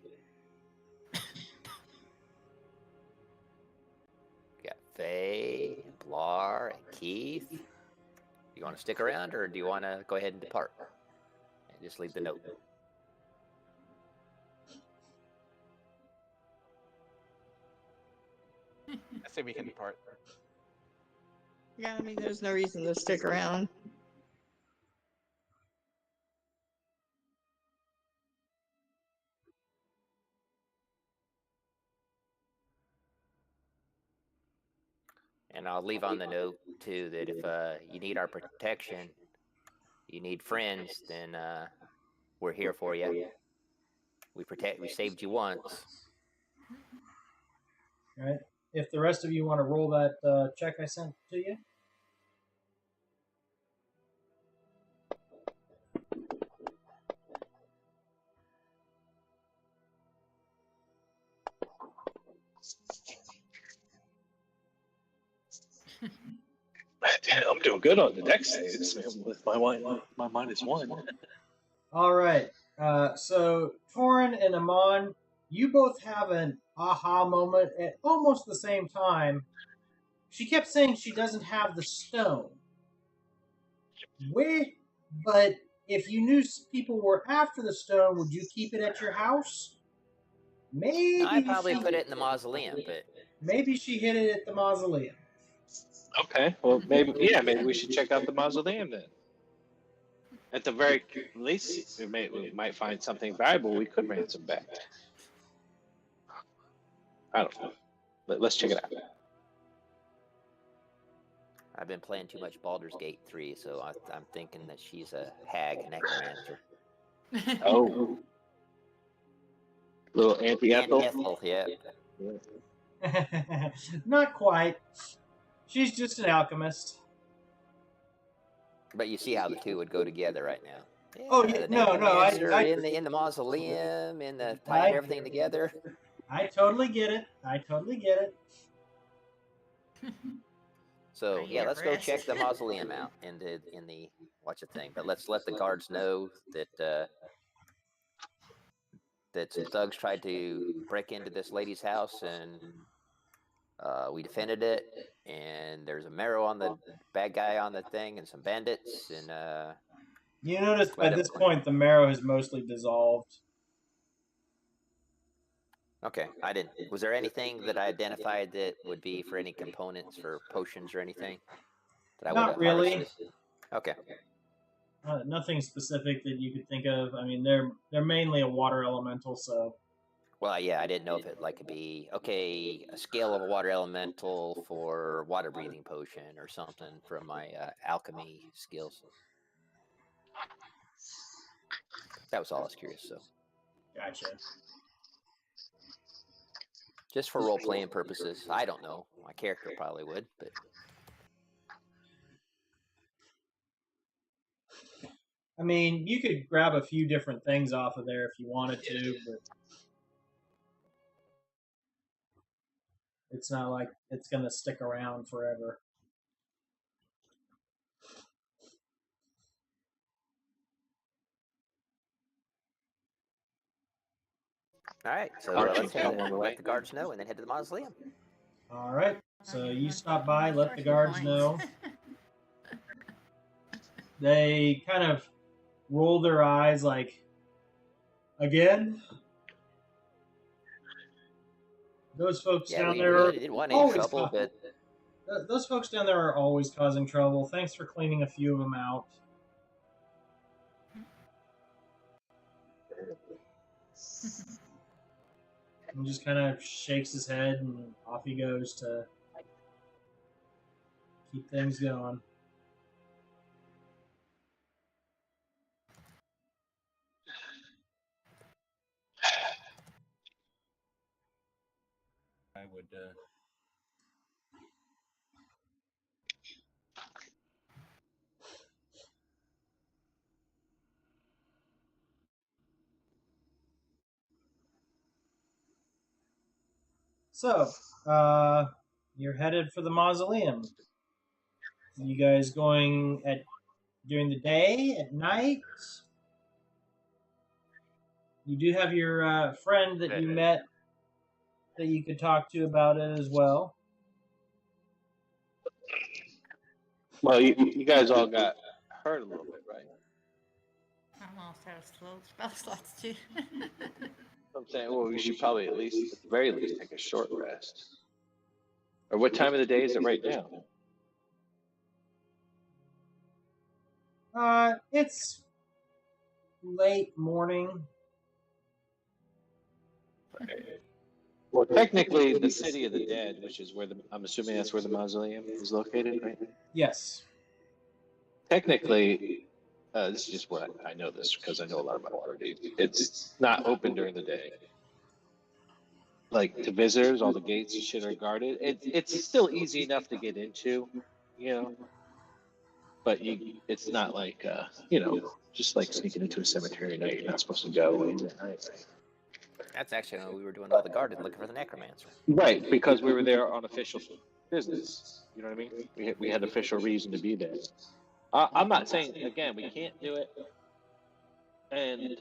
[SPEAKER 5] We got Faye, and Blar, and Keith. Do you want to stick around, or do you want to go ahead and depart and just leave the note?
[SPEAKER 4] I say we can depart.
[SPEAKER 3] Yeah, I mean, there's no reason to stick around.
[SPEAKER 5] And I'll leave on the note too that if you need our protection, you need friends, then we're here for you. We saved you once.
[SPEAKER 1] All right. If the rest of you want to roll that check I sent to you.
[SPEAKER 6] I'm doing good on the dex saves with my -1.
[SPEAKER 1] All right. So Torin and Amon, you both have an aha moment at almost the same time. She kept saying she doesn't have the stone. Where? But if you knew people were after the stone, would you keep it at your house? Maybe
[SPEAKER 5] I probably put it in the mausoleum, but
[SPEAKER 1] maybe she hid it at the mausoleum.
[SPEAKER 6] Okay, well maybe we should check out the mausoleum then. At the very least, we might find something valuable we could ransom back. I don't know. Let's check it out.
[SPEAKER 5] I've been playing too much Baldur's Gate 3, so I'm thinking that she's a hag necromancer.
[SPEAKER 6] Oh, little Auntie Ethel.
[SPEAKER 5] Ethel, yeah.
[SPEAKER 1] Not quite. She's just an alchemist.
[SPEAKER 5] But you see how the two would go together right now. Yeah,
[SPEAKER 1] Oh, yeah,
[SPEAKER 5] the
[SPEAKER 1] no,
[SPEAKER 5] necromancer
[SPEAKER 1] I
[SPEAKER 5] in the mausoleum, in the tying everything together.
[SPEAKER 1] I totally get it.
[SPEAKER 5] So yeah, let's go check the mausoleum out in the watch a thing. But let's let the guards know that that some thugs tried to break into this lady's house, and we defended it. And there's a marrow on the bad guy on the thing, and some bandits, and
[SPEAKER 1] you notice by this point the marrow has mostly dissolved.
[SPEAKER 5] Okay, I didn't. Was there anything that I identified that would be for any components for potions or anything that I would
[SPEAKER 1] Not really.
[SPEAKER 5] harvested? Okay.
[SPEAKER 1] Nothing specific that you could think of. I mean, they're mainly a water elemental, so.
[SPEAKER 5] Well, yeah, I didn't know if it could be a scale of a water elemental for water breathing potion or something from my alchemy skills. That was all I was curious. So.
[SPEAKER 1] Gotcha.
[SPEAKER 5] Just for role playing purposes. I don't know. My character probably would, but.
[SPEAKER 1] I mean, you could grab a few different things off of there if you wanted to, but it's not like it's going to stick around forever.
[SPEAKER 5] All right, so let's let the guards know and then head to the mausoleum.
[SPEAKER 1] All right, so you stop by, let the guards know. They kind of roll their eyes like, again? Those folks down there
[SPEAKER 5] really didn't want any trouble, but
[SPEAKER 1] those folks down there are always causing trouble. Thanks for cleaning a few of them out. And just kind of shakes his head and off he goes to keep things going.
[SPEAKER 7] I would
[SPEAKER 1] So, you're headed for the mausoleum. You guys going during the day, at night? You do have your friend that you met that you could talk to about it as well.
[SPEAKER 6] Well, you guys all got hurt a little bit, right?
[SPEAKER 2] I'm also slow spell slots too.
[SPEAKER 6] I'm saying, well, we should probably at the very least, take a short rest. Or what time of the day is it right now?
[SPEAKER 1] It's late morning.
[SPEAKER 6] Well, technically, the City of the Dead, which is where I'm assuming that's where the mausoleum is located, right?
[SPEAKER 1] Yes.
[SPEAKER 6] Technically, this is just what I know this because I know a lot about Waterdeep. It's not open during the day. Like to visitors, all the gates and shit are guarded. It's still easy enough to get into, you know. But it's not like just like sneaking into a cemetery at night. You're not supposed to go at night.
[SPEAKER 5] That's actually when we were doing all the garden looking for the necromancer.
[SPEAKER 6] Right, because we were there on official business. You know what I mean? We had official reason to be there. I'm not saying again we can't do it, and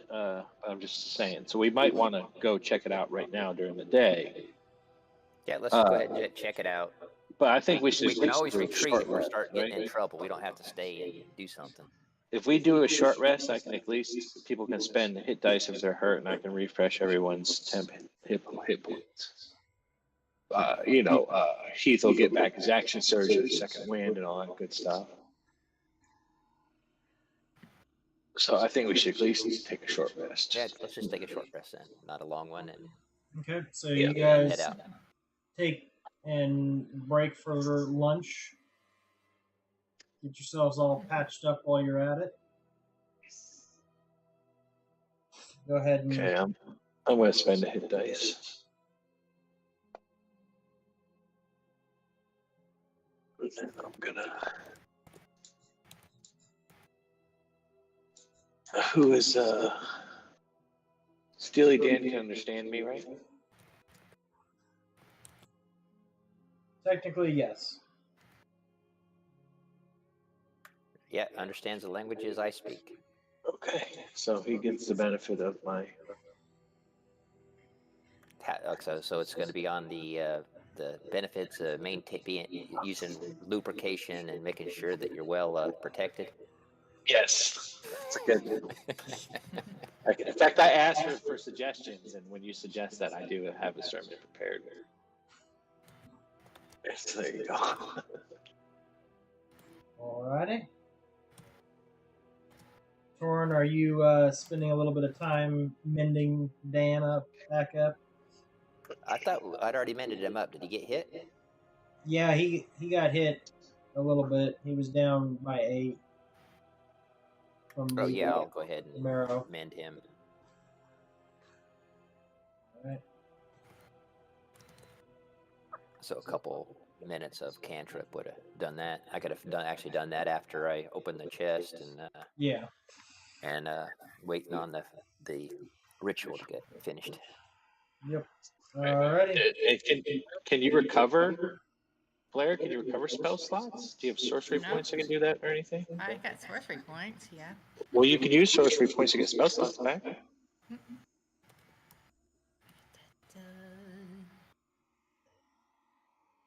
[SPEAKER 6] I'm just saying. So we might want to go check it out right now during the day.
[SPEAKER 5] Yeah, let's go ahead and check it out.
[SPEAKER 6] But I think we should.
[SPEAKER 5] We can always retreat if we're starting getting in trouble. We don't have to stay and do something.
[SPEAKER 6] If we do a short rest, I can at least people can spend hit dice if they're hurt, and I can refresh everyone's temp hit points. Heath will get back his action surge and second wind and all that good stuff. So I think we should at least take a short rest.
[SPEAKER 5] Yeah, let's just take a short rest then, not a long one. And
[SPEAKER 1] okay, so you guys
[SPEAKER 5] head out.
[SPEAKER 1] take and break for lunch. Get yourselves all patched up while you're at it. Go ahead and...
[SPEAKER 6] Okay, I'm going to spend a hit dice. And then I'm going to... Who is... Steely Dan can understand me, right?
[SPEAKER 1] Technically, yes.
[SPEAKER 5] Yeah, understands the languages I speak.
[SPEAKER 6] Okay, so he gets the benefit of my...
[SPEAKER 5] So it's going to be on the benefits of using lubrication and making sure that you're well protected.
[SPEAKER 6] Yes, that's a good. In fact, I asked her for suggestions, and when you suggest that, I do have a sermon prepared. So there you go.
[SPEAKER 1] Alrighty. Torn, are you spending a little bit of time mending Dan back up?
[SPEAKER 5] I thought I'd already mended him up. Did he get hit?
[SPEAKER 1] Yeah, he got hit a little bit. He was down by 8.
[SPEAKER 5] Oh yeah, I'll go ahead and
[SPEAKER 1] marrow.
[SPEAKER 5] mend him.
[SPEAKER 1] Alright.
[SPEAKER 5] So a couple minutes of cantrip would have done that. I could have actually done that after I opened the chest and and waiting on the ritual to get finished.
[SPEAKER 1] Yep. Alrighty.
[SPEAKER 6] Can you recover, Blair? Can you recover spell slots? Do you have sorcery points that can do that or anything?
[SPEAKER 2] I got sorcery points, yeah.
[SPEAKER 6] Well, you can use sorcery points to get spell slots back.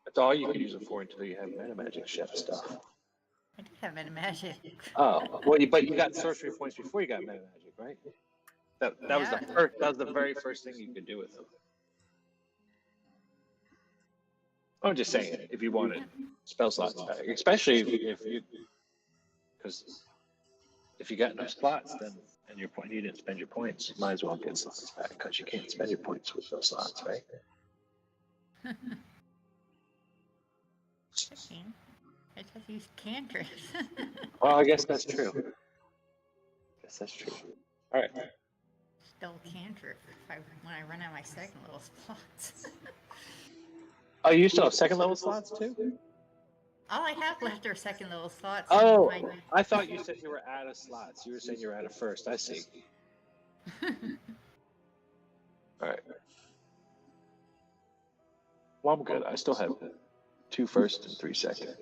[SPEAKER 6] That's all you can use it for until you have meta magic chef stuff.
[SPEAKER 2] I do have meta magic.
[SPEAKER 6] Oh, well, but you got sorcery points before you got meta magic, right? That was the first. That was the very first thing you could do with them. I'm just saying, if you wanted spell slots back, especially if you got no slots, then and you didn't spend your points, you might as well get slots back because you can't spend your points with those slots, right?
[SPEAKER 2] I just use cantrips.
[SPEAKER 6] Well, I guess that's true. All right.
[SPEAKER 2] Still cantrip when I run out of my second level slots.
[SPEAKER 6] Oh, you still have second level slots too?
[SPEAKER 2] All I have left are second level slots.
[SPEAKER 6] Oh, I thought you said you were out of slots. You were saying you were out of first. I see. All right. Well, I'm good. I still have 2 first and 3 second.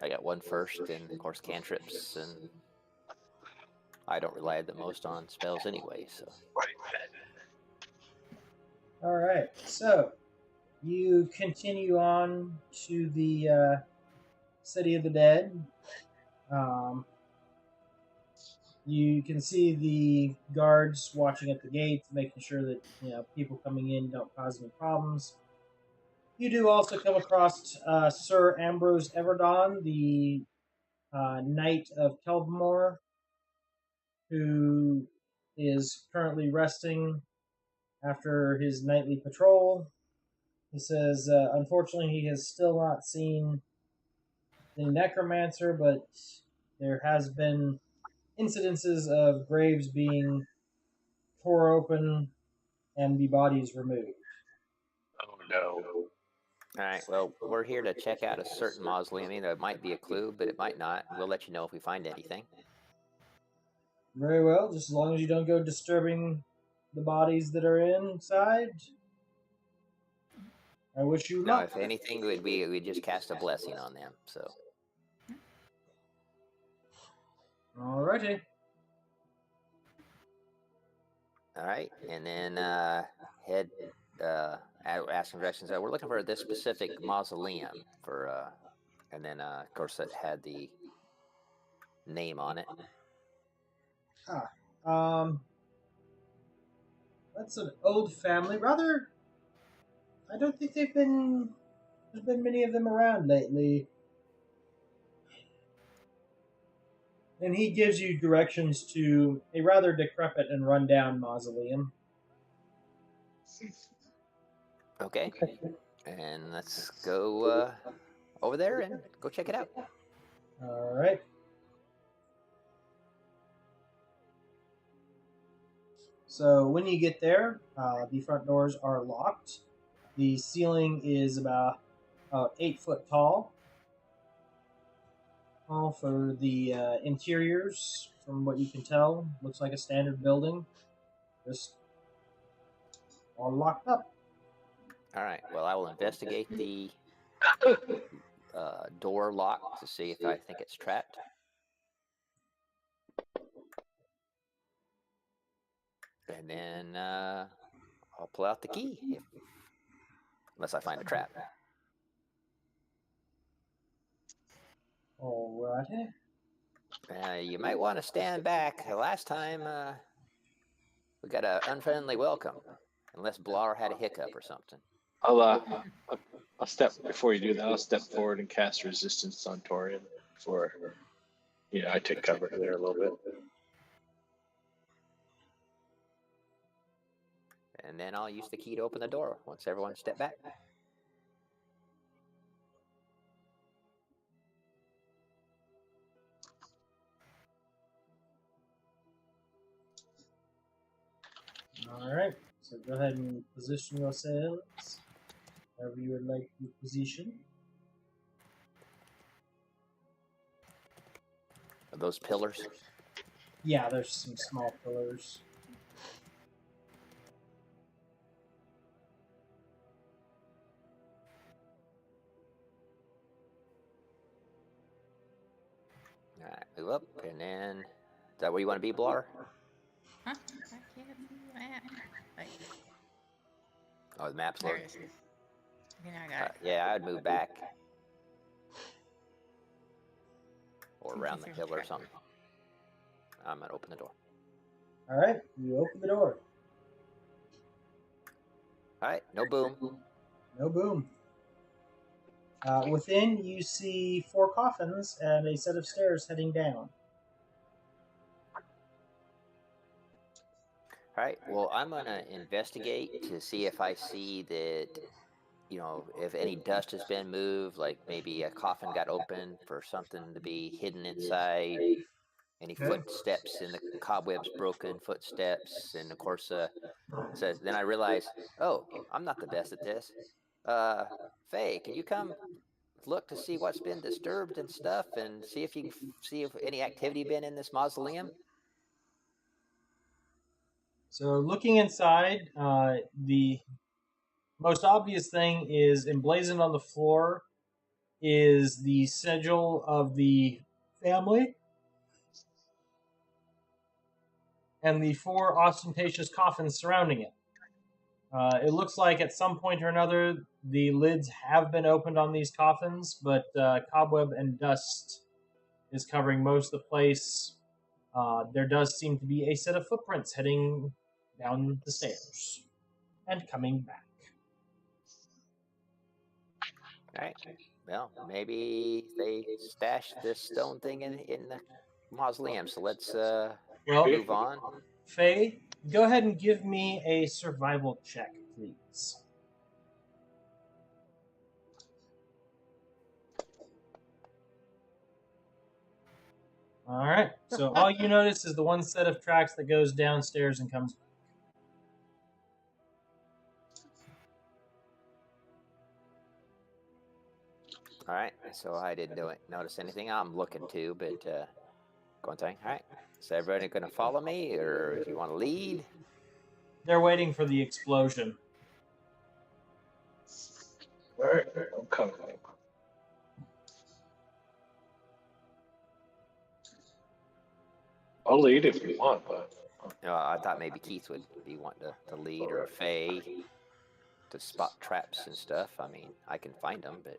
[SPEAKER 5] I got 1 first, and of course cantrips, and I don't rely the most on spells anyway. So.
[SPEAKER 1] All right, so you continue on to the City of the Dead. You can see the guards watching at the gates, making sure that people coming in don't cause any problems. You do also come across Sir Ambrose Everdon, the Knight of Kelvamore, who is currently resting after his nightly patrol. He says, unfortunately, he has still not seen the necromancer, but there has been incidences of graves being tore open and the bodies removed.
[SPEAKER 6] Oh no.
[SPEAKER 5] All right. Well, we're here to check out a certain mausoleum. I mean, there might be a clue, but it might not. We'll let you know if we find anything.
[SPEAKER 1] Very well, just as long as you don't go disturbing the bodies that are inside. I wish you
[SPEAKER 5] No,
[SPEAKER 1] luck.
[SPEAKER 5] if anything, we'd just cast a blessing on them. So.
[SPEAKER 1] Alrighty.
[SPEAKER 5] All right, and then head asking directions. We're looking for this specific mausoleum for, and then of course it had the name on it.
[SPEAKER 1] That's an old family. Rather, I don't think there's been many of them around lately. And he gives you directions to a rather decrepit and rundown mausoleum.
[SPEAKER 5] Okay, and let's go over there and go check it out.
[SPEAKER 1] All right. So when you get there, the front doors are locked. The ceiling is about 8 foot tall. All for the interiors, from what you can tell, looks like a standard building. Just all locked up.
[SPEAKER 5] All right. Well, I will investigate the door lock to see if I think it's trapped. And then I'll pull out the key, unless I find a trap.
[SPEAKER 1] Alrighty.
[SPEAKER 5] You might want to stand back. Last time we got an unfriendly welcome, unless Blar had a hiccup or something.
[SPEAKER 6] I'll step before you do that. I'll step forward and cast resistance on Torian for. I take cover there a little bit.
[SPEAKER 5] And then I'll use the key to open the door once everyone step back.
[SPEAKER 1] Alright. So go ahead and position yourselves however you would like to position.
[SPEAKER 5] Are those pillars?
[SPEAKER 1] Yeah, there's some small pillars.
[SPEAKER 5] All right, move up, and then is that where you want to be, Blar?
[SPEAKER 2] Huh? I can't see that. Like,
[SPEAKER 5] Oh, the map's
[SPEAKER 2] there
[SPEAKER 5] loaded.
[SPEAKER 2] it is. Okay, now I got it.
[SPEAKER 5] Yeah, I'd move back or
[SPEAKER 2] In
[SPEAKER 5] around
[SPEAKER 2] case
[SPEAKER 5] the
[SPEAKER 2] there's a
[SPEAKER 5] pillar or
[SPEAKER 2] trap.
[SPEAKER 5] something. I'm gonna open the door.
[SPEAKER 1] Alright, you open the door.
[SPEAKER 5] All right, no boom.
[SPEAKER 1] No boom. Within, you see 4 coffins and a set of stairs heading down.
[SPEAKER 5] All right, well, I'm gonna investigate to see if I see that, if any dust has been moved, like maybe a coffin got opened for something to be hidden inside. Any footsteps in the cobwebs, broken footsteps, and of course, says. Then I realize, oh, I'm not the best at this. Faye, can you come look to see what's been disturbed and stuff, and see if you can see if any activity been in this mausoleum?
[SPEAKER 1] So looking inside, the most obvious thing is emblazoned on the floor is the sigil of the family and the 4 ostentatious coffins surrounding it. It looks like at some point or another the lids have been opened on these coffins, but cobweb and dust is covering most of the place. There does seem to be a set of footprints heading down the stairs and coming back.
[SPEAKER 5] All right. Well, maybe they stashed this stone thing in the mausoleum. So let's move on.
[SPEAKER 1] Faye, go ahead and give me a survival check, please. All right. So all you notice is the one set of tracks that goes downstairs and comes back.
[SPEAKER 5] All right. So I didn't notice anything. I'm looking too, but going thing. All right. Is everybody going to follow me, or if you want to lead?
[SPEAKER 1] They're waiting for the explosion.
[SPEAKER 6] All right, I'm coming. I'll lead if you want, but
[SPEAKER 5] I thought maybe Keith would be wanting to lead, or Faye to spot traps and stuff. I mean, I can find them, but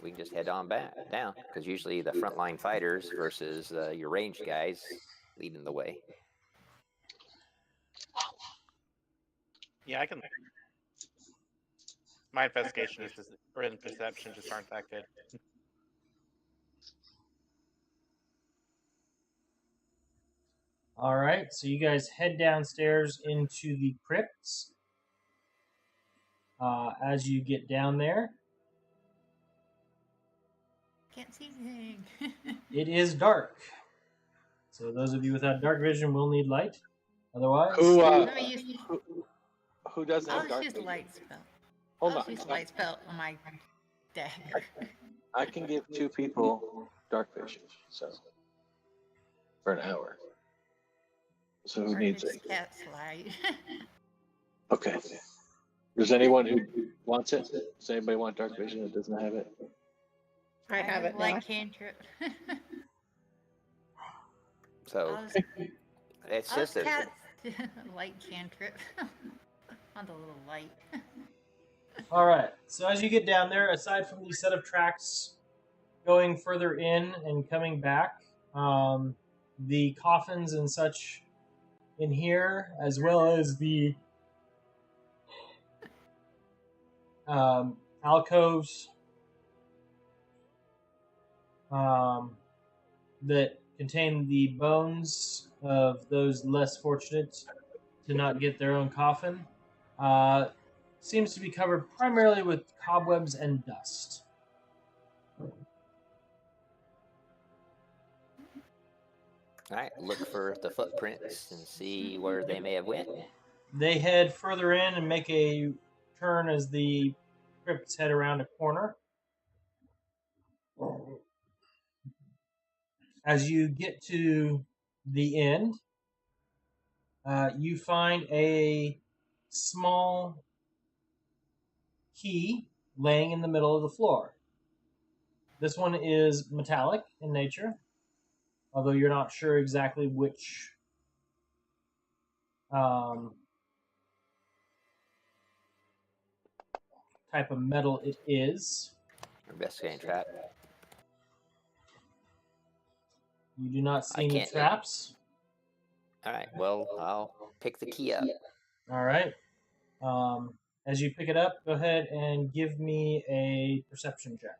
[SPEAKER 5] we can just head on back down, because usually the frontline fighters versus your ranged guys leading the way.
[SPEAKER 4] Yeah, I can. My investigation is just, or in perception just aren't that good.
[SPEAKER 1] All right, so you guys head downstairs into the crypts. As you get down there,
[SPEAKER 2] Can't see anything.
[SPEAKER 1] it is dark. So those of you without dark vision will need light. Otherwise,
[SPEAKER 6] who doesn't
[SPEAKER 2] I'll
[SPEAKER 6] have dark
[SPEAKER 2] just use
[SPEAKER 6] vision?
[SPEAKER 2] light spell.
[SPEAKER 6] Hold
[SPEAKER 2] I'll
[SPEAKER 6] on.
[SPEAKER 2] use light spell on my dagger.
[SPEAKER 6] I can give 2 people dark vision, so for an hour. So who
[SPEAKER 2] Or
[SPEAKER 6] needs
[SPEAKER 2] just
[SPEAKER 6] it?
[SPEAKER 2] cast light.
[SPEAKER 6] Okay. Does anyone who wants it? Does anybody want dark vision that doesn't have it?
[SPEAKER 3] I have it now.
[SPEAKER 2] Light cantrip.
[SPEAKER 5] So it's
[SPEAKER 2] I'll
[SPEAKER 5] just
[SPEAKER 2] just
[SPEAKER 5] a,
[SPEAKER 2] cast light cantrip on the little light.
[SPEAKER 1] all right. So as you get down there, aside from the set of tracks going further in and coming back, the coffins and such in here, as well as the alcoves that contain the bones of those less fortunate to not get their own coffin, seems to be covered primarily with cobwebs and dust.
[SPEAKER 5] all right. Look for the footprints and see where they may have went.
[SPEAKER 1] They head further in and make a turn as the crypts head around a corner. As you get to the end, you find a small key laying in the middle of the floor. This one is metallic in nature, although you're not sure exactly which type of metal it is.
[SPEAKER 5] Investigating trap.
[SPEAKER 1] You do not see
[SPEAKER 5] I
[SPEAKER 1] any
[SPEAKER 5] can't-
[SPEAKER 1] traps.
[SPEAKER 5] All right. Well, I'll pick the key up.
[SPEAKER 1] All right. As you pick it up, go ahead and give me a perception check.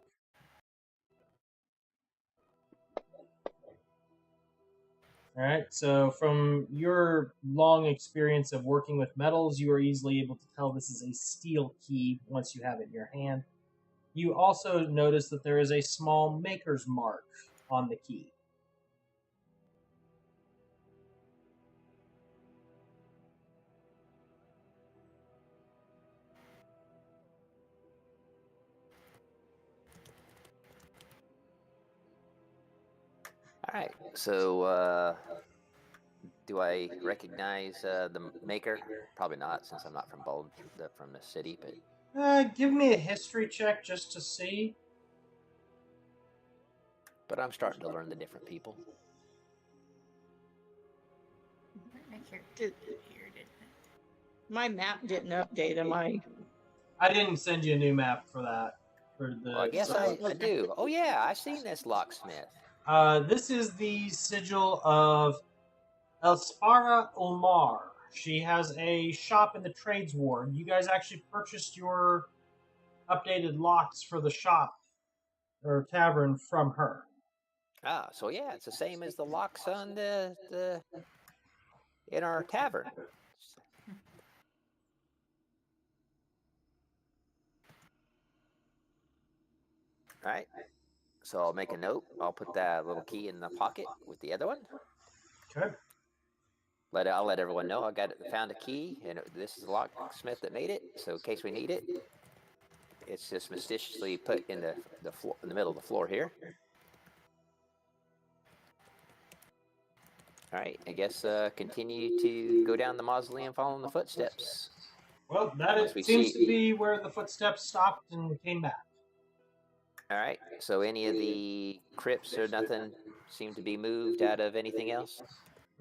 [SPEAKER 1] All right. So, from your long experience of working with metals, you are easily able to tell this is a steel key once you have it in your hand. You also notice that there is a small maker's mark on the key.
[SPEAKER 5] All right. So Do I recognize the maker? Probably not, since I'm not from from the city. But
[SPEAKER 1] Give me a history check just to see.
[SPEAKER 5] I'm starting to learn the different people.
[SPEAKER 2] My character here, didn't it?
[SPEAKER 3] My map didn't update. Am I?
[SPEAKER 1] I didn't send you a new map for that. For the.
[SPEAKER 5] Well, I guess I do. Oh yeah, I've seen this locksmith.
[SPEAKER 1] This is the sigil of Elspara Omar. She has a shop in the Trades Ward. You guys actually purchased your updated locks for the shop or tavern from her.
[SPEAKER 5] Ah, so yeah, it's the same as the locks on the in our tavern. All right. So I'll make a note. I'll put that little key in the pocket with the other one.
[SPEAKER 1] Okay.
[SPEAKER 5] I'll let everyone know I found a key, and this is the locksmith that made it. So in case we need it, it's just mysteriously put in the floor, in the middle of the floor here. All right. I guess continue to go down the mausoleum, following the footsteps.
[SPEAKER 1] Well, that seems to be where the footsteps stopped and came back.
[SPEAKER 5] All right. So any of the crypts or nothing seem to be moved out of anything else?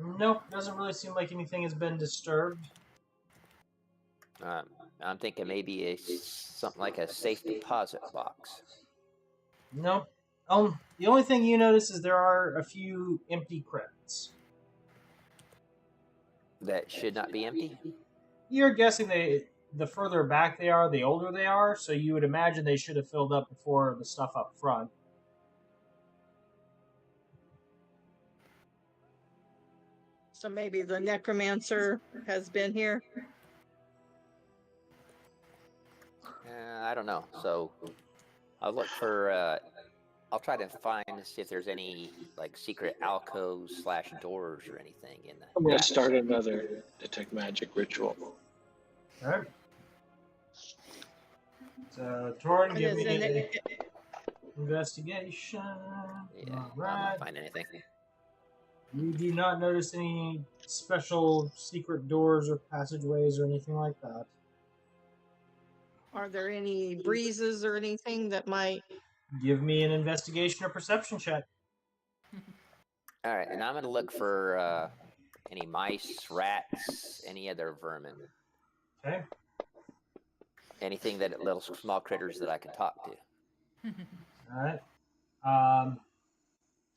[SPEAKER 1] Nope, doesn't really seem like anything has been disturbed.
[SPEAKER 5] I'm thinking maybe something like a safe deposit box.
[SPEAKER 1] Nope. The only thing you notice is there are a few empty crypts.
[SPEAKER 5] That should not be empty?
[SPEAKER 1] You're guessing the further back they are, the older they are, so you would imagine they should have filled up before the stuff up front.
[SPEAKER 3] So maybe the necromancer has been here.
[SPEAKER 5] I don't know. So I'll look for. I'll try to see if there's any like secret alcoves / doors or anything in the.
[SPEAKER 6] I'm going to start another detect magic ritual.
[SPEAKER 1] All right. So, Torin, give me an investigation.
[SPEAKER 5] Yeah,
[SPEAKER 1] All
[SPEAKER 5] I'll
[SPEAKER 1] right.
[SPEAKER 5] not find anything.
[SPEAKER 1] You do not notice any special secret doors or passageways or anything like that.
[SPEAKER 3] Are there any breezes or anything that might?
[SPEAKER 1] Give me an investigation or perception check.
[SPEAKER 5] All right, and I'm going to look for any mice, rats, any other vermin.
[SPEAKER 1] Okay.
[SPEAKER 5] Anything little small critters that I can talk to.
[SPEAKER 1] All right.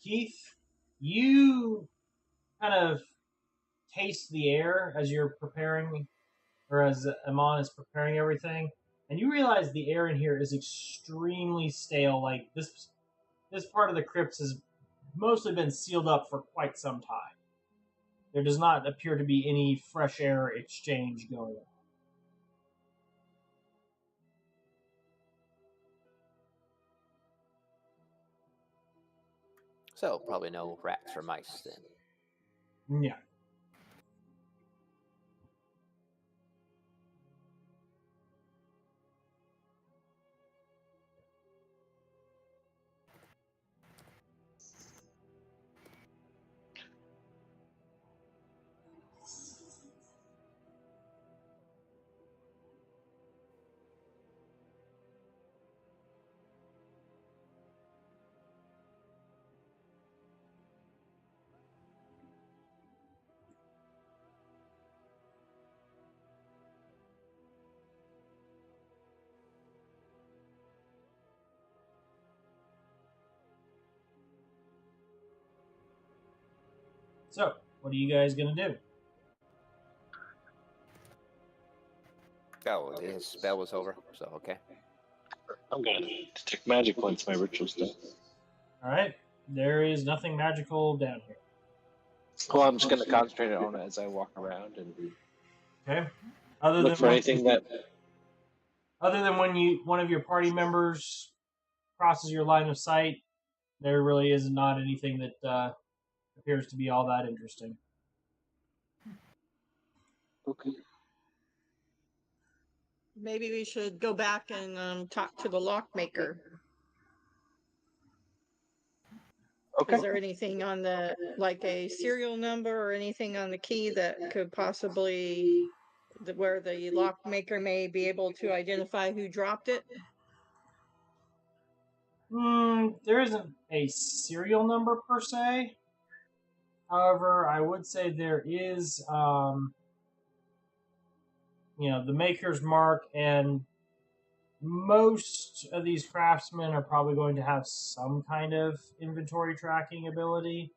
[SPEAKER 1] Keith, you kind of taste the air as you're preparing, or as Amon is preparing everything, and you realize the air in here is extremely stale. Like this part of the crypts has mostly been sealed up for quite some time. There does not appear to be any fresh air exchange going on.
[SPEAKER 5] So probably no rats or mice then.
[SPEAKER 1] Yeah. So, what are you guys gonna do?
[SPEAKER 5] Oh, his spell was over, so okay.
[SPEAKER 6] I'm going to detect magic once my ritual's done.
[SPEAKER 1] All right. There is nothing magical down here.
[SPEAKER 6] Well, I'm just going to concentrate on it as I walk around and
[SPEAKER 1] Okay.
[SPEAKER 6] look for anything that.
[SPEAKER 1] Other than when one of your party members crosses your line of sight, there really is not anything that appears to be all that interesting.
[SPEAKER 6] Okay.
[SPEAKER 3] Maybe we should go back and talk to the lockmaker.
[SPEAKER 6] Okay.
[SPEAKER 3] Is there anything on the, like a serial number or anything on the key that could possibly, where the lock maker may be able to identify who dropped it?
[SPEAKER 1] There isn't a serial number per se. However, I would say there is, the maker's mark, and most of these craftsmen are probably going to have some kind of inventory tracking ability.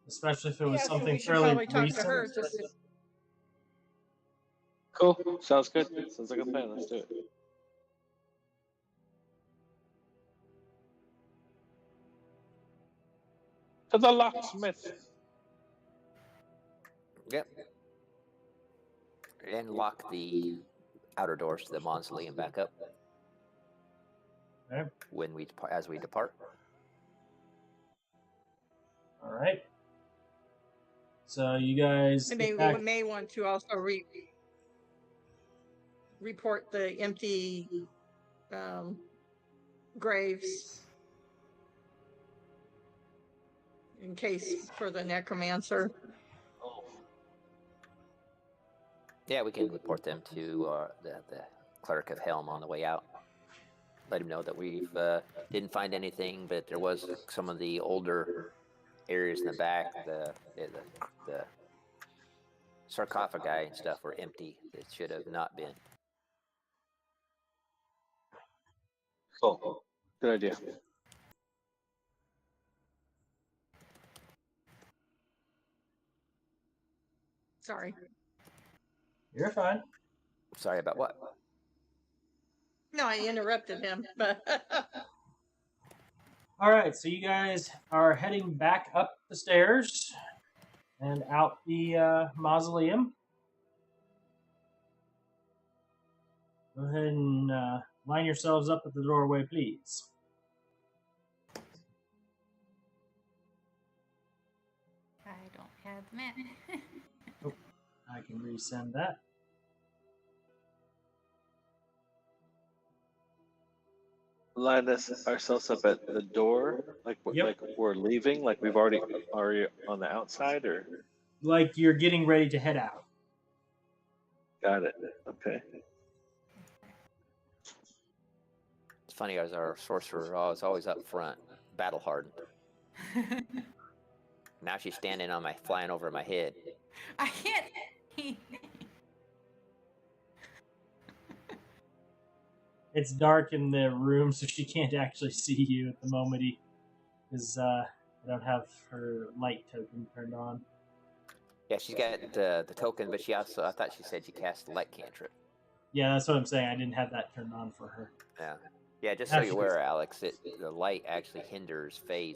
[SPEAKER 1] Especially if it was
[SPEAKER 3] Yeah, so
[SPEAKER 1] something
[SPEAKER 3] we should
[SPEAKER 1] fairly
[SPEAKER 3] probably talk to her.
[SPEAKER 1] recent.
[SPEAKER 6] Cool. Sounds good. Sounds like a plan. Let's do it. To the locksmith.
[SPEAKER 5] Yep. And lock the outer doors to the mausoleum back up.
[SPEAKER 1] Okay.
[SPEAKER 5] As we depart.
[SPEAKER 1] All right. So you guys.
[SPEAKER 3] And maybe we may want to also report the empty graves in case for the necromancer.
[SPEAKER 5] Yeah, we can report them to the cleric of Helm on the way out. Let him know that we didn't find anything, but there was some of the older areas in the back, the sarcophagi and stuff were empty. It should have not been.
[SPEAKER 6] Cool. Good idea.
[SPEAKER 3] Sorry.
[SPEAKER 1] You're fine.
[SPEAKER 5] Sorry about what?
[SPEAKER 3] No, I interrupted him, but
[SPEAKER 1] All right, so you guys are heading back up the stairs and out the mausoleum. Go ahead and line yourselves up at the doorway, please.
[SPEAKER 2] I don't have the map.
[SPEAKER 1] I can resend that.
[SPEAKER 6] Line ourselves up at the door, like
[SPEAKER 1] Yep.
[SPEAKER 6] like we're leaving, like we've already on the outside, or
[SPEAKER 1] Like you're getting ready to head out.
[SPEAKER 6] got it. Okay.
[SPEAKER 5] It's funny as our sorcerer is always up front, battle hardened. Now she's standing on flying over my head.
[SPEAKER 2] I can't.
[SPEAKER 1] It's dark in the room, so she can't actually see you at the moment. Because I don't have her light token turned on.
[SPEAKER 5] Yeah, she's got the token, but I thought she said she cast the light cantrip.
[SPEAKER 1] Yeah, that's what I'm saying. I didn't have that turned on for her.
[SPEAKER 5] Yeah. Yeah, just so you're aware, Alex, the light actually hinders phase